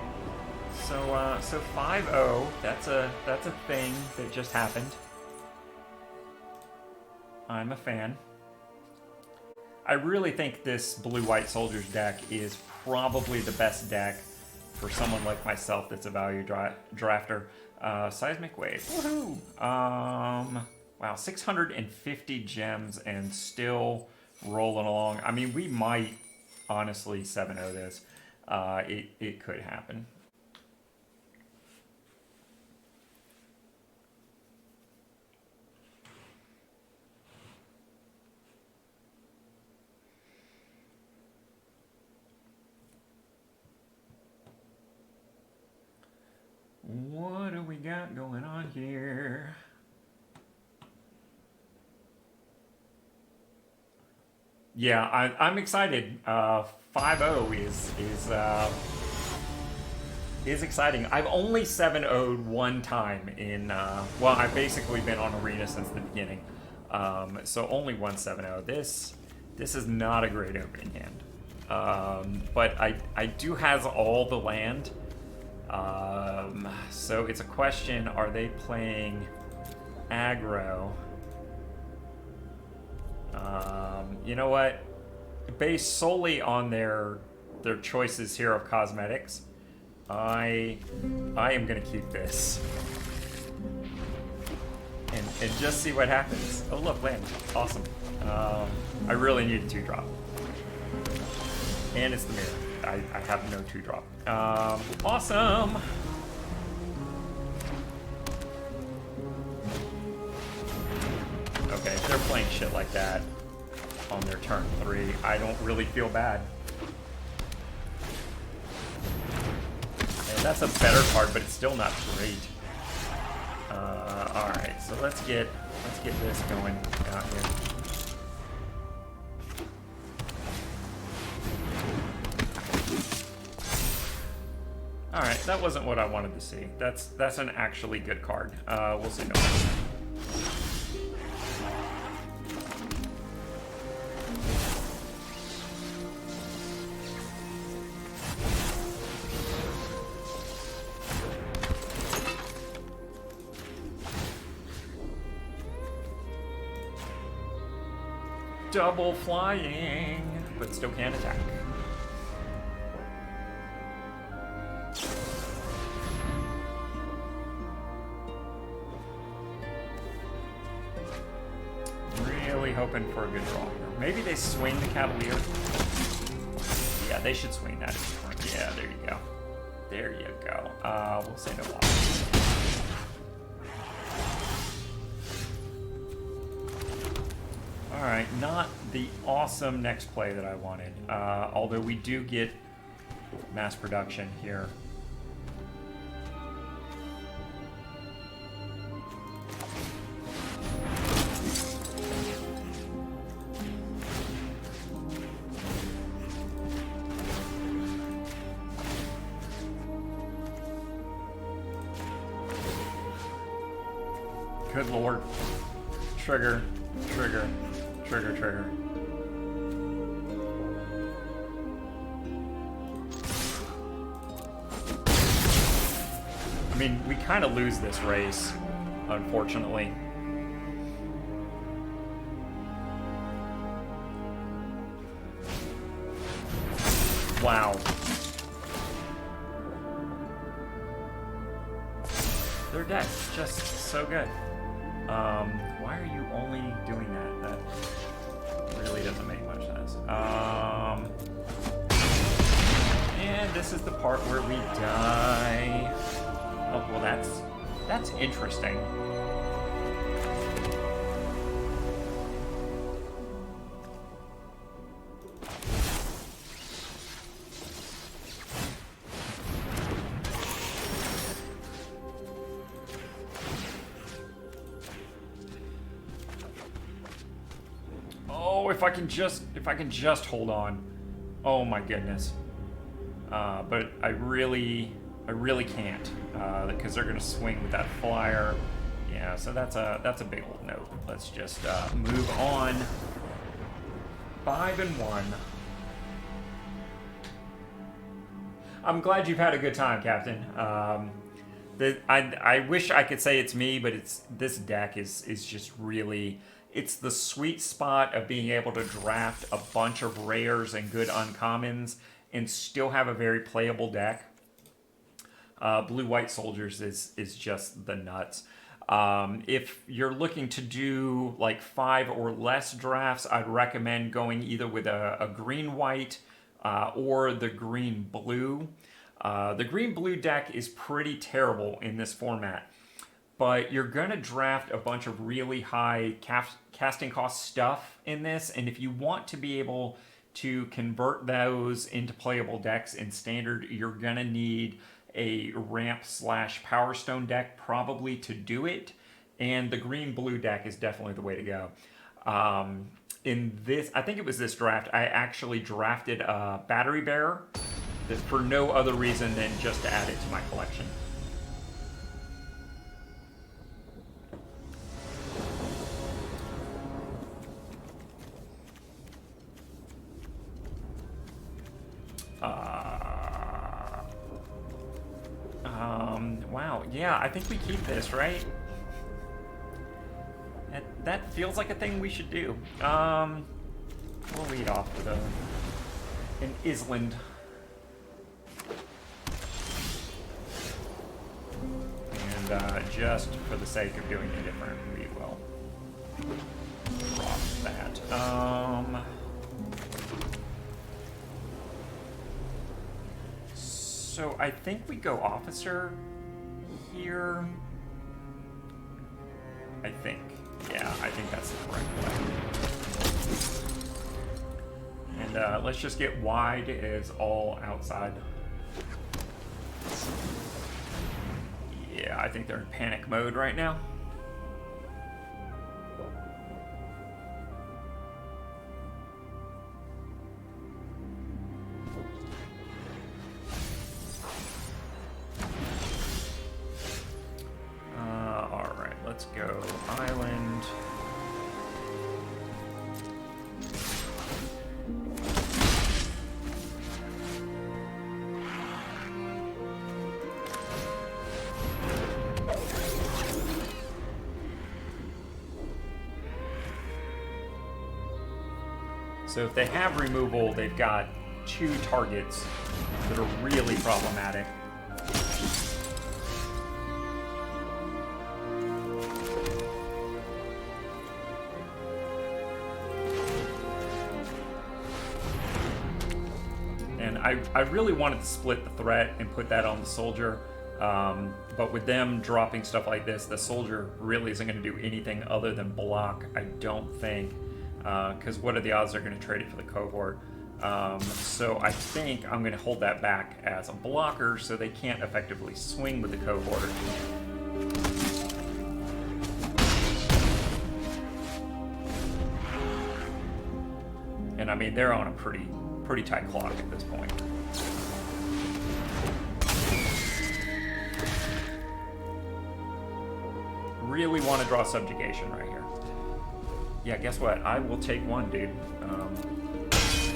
So 5-0. That's a thing that just happened. I'm a fan. I really think this blue-white soldiers deck is probably the best deck for someone like myself that's a value drafter. Seismic Wave. Woohoo! Wow, 650 gems and still rolling along. I mean, we might honestly 7-0 this. It could happen. What do we got going on here? Yeah, I'm excited. 5-0 is exciting. I've only 7-0'd one time in, well, I've basically been on Arena since the beginning. So only one 7-0. This is not a great opening hand. But I do has all the land. So it's a question, are they playing aggro? You know what? Based solely on their choices here of cosmetics, I am gonna keep this. And just see what happens. Oh look, land. Awesome. I really need a 2-drop. And it's the mirror. I have no 2-drop. Awesome! Okay, if they're playing shit like that on their turn 3, I don't really feel bad. And that's a better card, but it's still not great. Alright, so let's get this going out here. Alright, that wasn't what I wanted to see. That's an actually good card. We'll see no more. Double flying, but still can't attack. Really hoping for a good draw here. Maybe they swing the Cavalier. Yeah, they should swing that. Yeah, there you go. There you go. We'll say no loss. Alright, not the awesome next play that I wanted. Although we do get mass production here. Good lord. Trigger, trigger. Trigger, trigger. I mean, we kind of lose this race, unfortunately. Wow. Their deck's just so good. Why are you only doing that? That really doesn't make much sense. And this is the part where we die. Oh, well, that's interesting. If I can just hold on. Oh my goodness. But I really can't because they're gonna swing with that flyer. Yeah, so that's a big old note. Let's just move on. 5-1. I'm glad you've had a good time, Captain. I wish I could say it's me, but this deck is just really. It's the sweet spot of being able to draft a bunch of rares and good uncommons and still have a very playable deck. Blue-white soldiers is just the nuts. If you're looking to do like 5 or less drafts, I'd recommend going either with a green-white or the green-blue. The green-blue deck is pretty terrible in this format, but you're going to draft a bunch of really high casting cost stuff in this, and if you want to be able to convert those into playable decks in Standard, you're going to need a ramp / Power Stone deck probably to do it, and the green-blue deck is definitely the way to go. In this, I think it was this draft, I actually drafted a Battery Bearer for no other reason than just to add it to my collection. Wow, yeah, I think we keep this, right? That feels like a thing we should do. We'll lead off with an Island. And just for the sake of doing it different, we will drop that. So I think we go Officer here. I think. Yeah, I think that's the correct play. And let's just get wide as all outside. Yeah, I think they're in panic mode right now. Alright, let's go Island. So if they have removal, they've got 2 targets that are really problematic. And I really wanted to split the threat and put that on the soldier, but with them dropping stuff like this, the soldier really isn't going to do anything other than block, I don't think. Because what are the odds they're going to trade it for the cohort? So I think I'm going to hold that back as a blocker so they can't effectively swing with the cohort. And I mean, they're on a pretty tight clock at this point. Really want to draw subjugation right here. Yeah, guess what? I will take one, dude.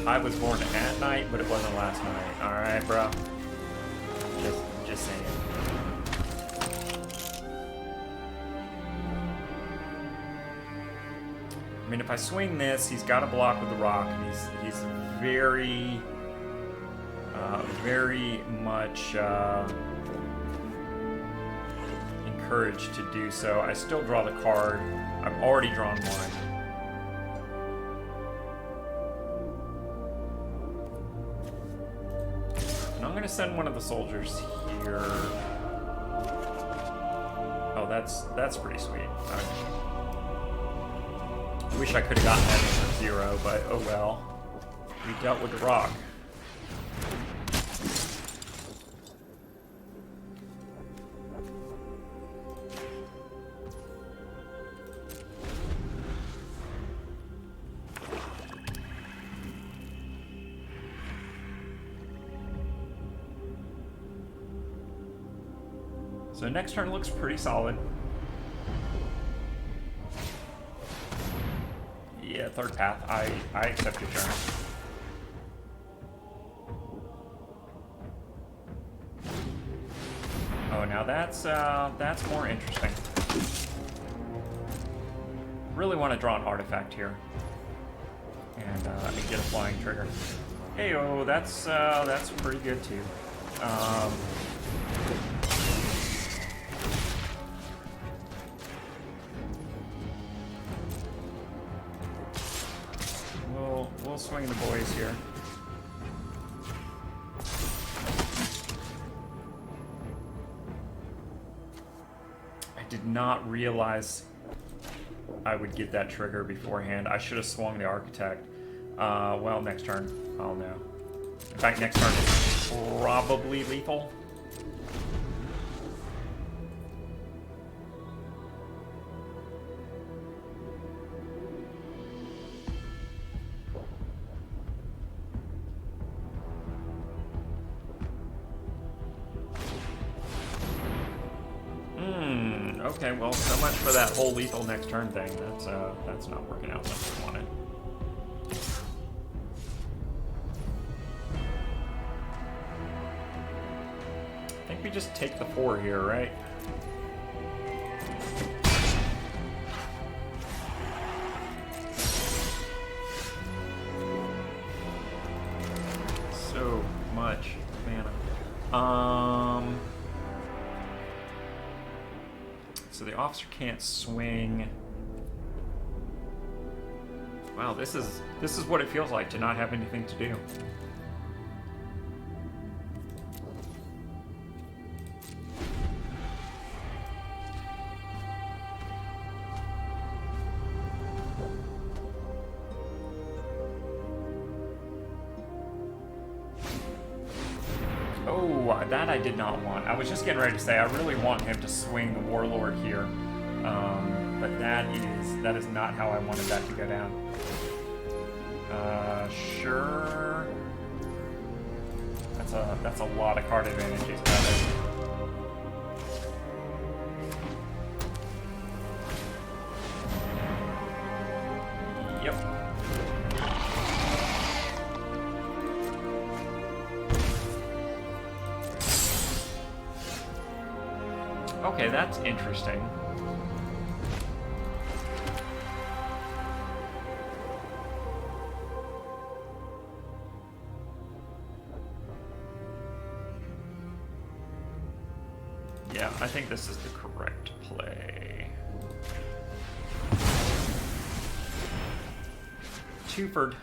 I was born at night, but it wasn't last night. All right, bro. Just saying. I mean, if I swing this, he's got to block with the rock. He's very much encouraged to do so. I still draw the card. I've already drawn one. And I'm going to send one of the soldiers here. Oh, that's pretty sweet. I wish I could have gotten that for 0, but oh well. We dealt with the rock. So next turn looks pretty solid. Yeah, third path. I accept your turn. Oh, now that's more interesting. Really want to draw an artifact here, and get a flying trigger. Hey, oh, that's pretty good too. we'll swing the boys here. I did not realize I would get that trigger beforehand. I should have swung the architect. Well, next turn, I'll know. In fact, next turn is probably lethal. Okay, well, so much for that whole lethal next turn thing. That's not working out like we wanted. I think we just take the 4 here, right? So much mana. So the officer can't swing. Wow, this is what it feels like to not have anything to do. Oh, that I did not want. I was just getting ready to say I really want him to swing the warlord here, but that is not how I wanted that to go down. Sure. That's a lot of card advantage he's got it. Yep. Okay, that's interesting. Yeah, I think this is the correct play. Twofered.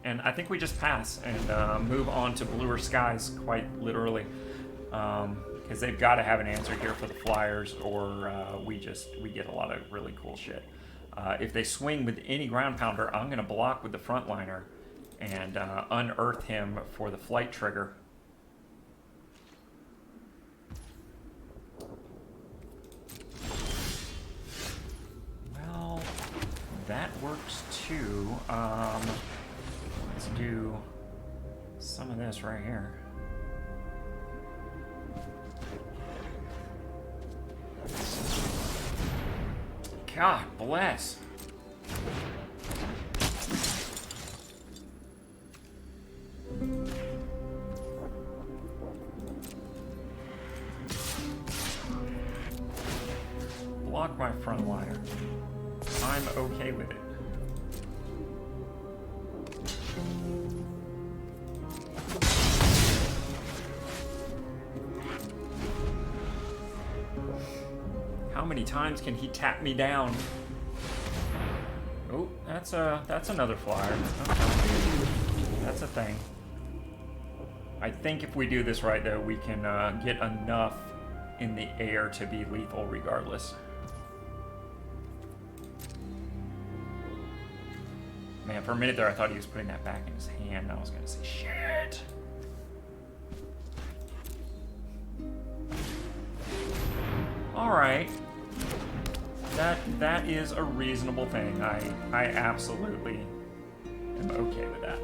And I think we just pass and move on to bluer skies, quite literally. Because they've got to have an answer here for the Flyers, or we get a lot of really cool shit. If they swing with any ground pounder, I'm going to block with the frontliner and unearth him for the flight trigger. Well, that works too. Let's do some of this right here. God bless. Block my frontliner. I'm okay with it. How many times can he tap me down? Oh, that's another flyer. Okay. That's a thing. I think if we do this right, though, we can get enough in the air to be lethal regardless. Man, for a minute there, I thought he was putting that back in his hand. I was gonna say, shit. All right. That is a reasonable thing. I absolutely am okay with that.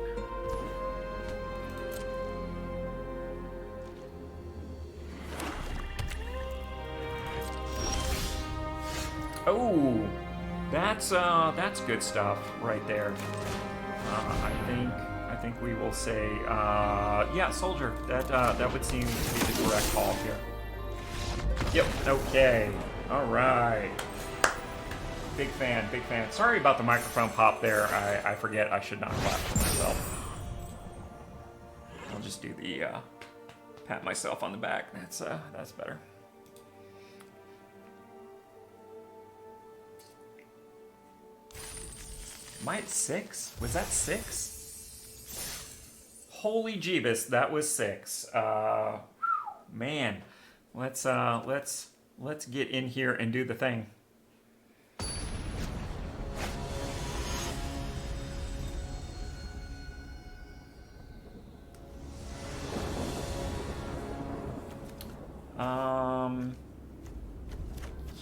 Oh, that's good stuff right there. I think we will say yeah, soldier. That would seem to be the correct call here. Yep. Okay. All right. Big fan, big fan. Sorry about the microphone pop there. I forget I should not clap for myself. I'll just do the pat myself on the back. That's better. Am I at 6? Was that 6? Holy Jeebus, that was 6. Man, let's get in here and do the thing.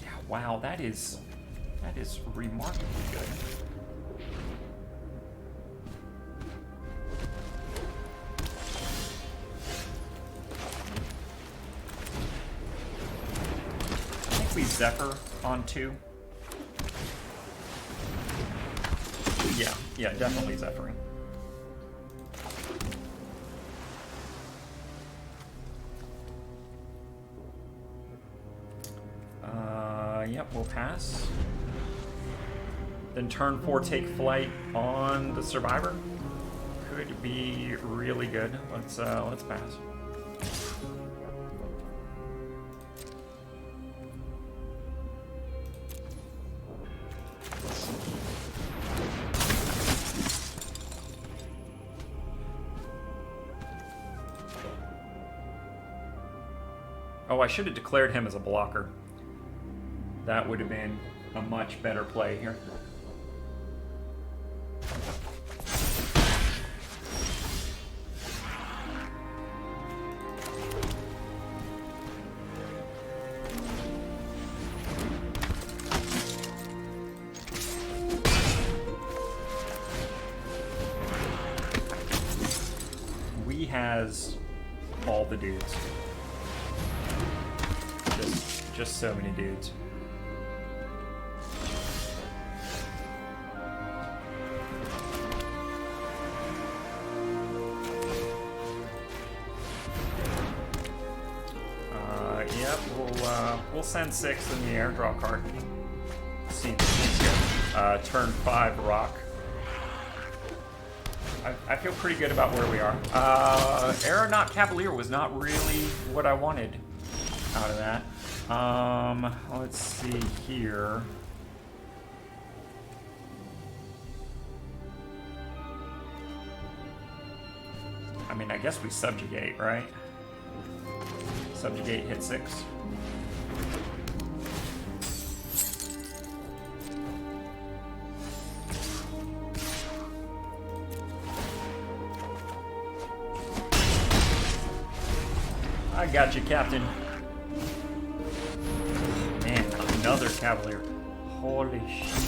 Yeah, wow, that is remarkably good. We Zephyr on 2. Yeah, definitely Zephyring. Yep, we'll pass. Then turn 4, take flight on the Survivor. Could be really good. Let's pass. Oh, I should have declared him as a blocker. That would have been a much better play here. We has all the dudes. Just so many dudes. Yep, we'll send 6 in the air, draw a card. See, turn 5 rock. I feel pretty good about where we are. Aeronaut Cavalier was not really what I wanted out of that. Let's see here. I mean, I guess we subjugate, right? Subjugate, hit 6. I got you, Captain. Man, another Cavalier. Holy shit.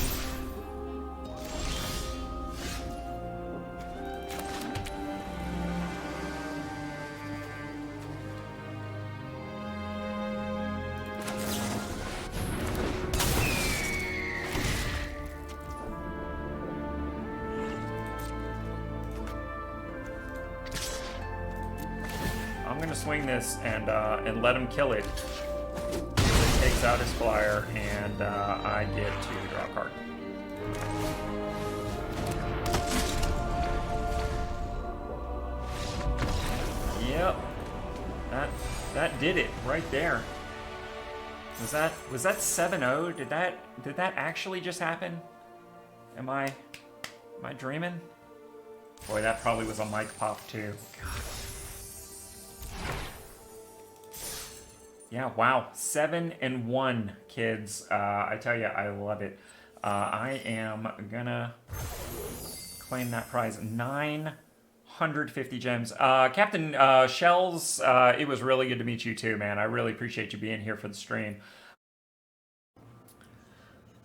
I'm gonna swing this and let him kill it. He takes out his flyer, and I get to draw a card. Yep, that did it right there. Was that 7-0? Did that actually just happen? Am I dreaming? Boy, that probably was a mic pop too. God. Yeah, wow. 7-1, kids. I tell you, I love it. I am gonna claim that prize. 950 gems. Captain Shells, it was really good to meet you too, man. I really appreciate you being here for the stream.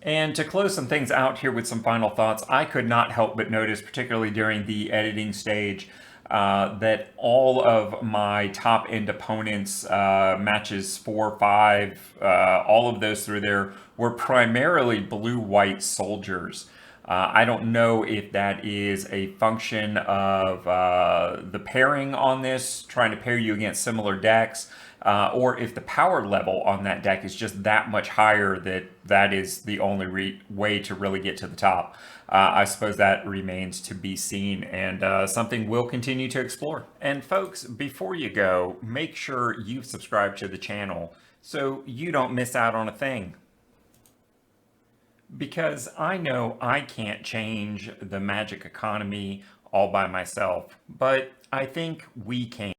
And to close some things out here with some final thoughts, I could not help but notice, particularly during the editing stage, that all of my top-end opponents, matches 4, 5, all of those through there were primarily blue-white soldiers. I don't know if that is a function of the pairing on this, trying to pair you against similar decks, or if the power level on that deck is just that much higher that is the only way to really get to the top. I suppose that remains to be seen, and something we'll continue to explore. And folks, before you go, make sure you've subscribed to the channel so you don't miss out on a thing. because I know I can't change the magic economy all by myself, but I think we can.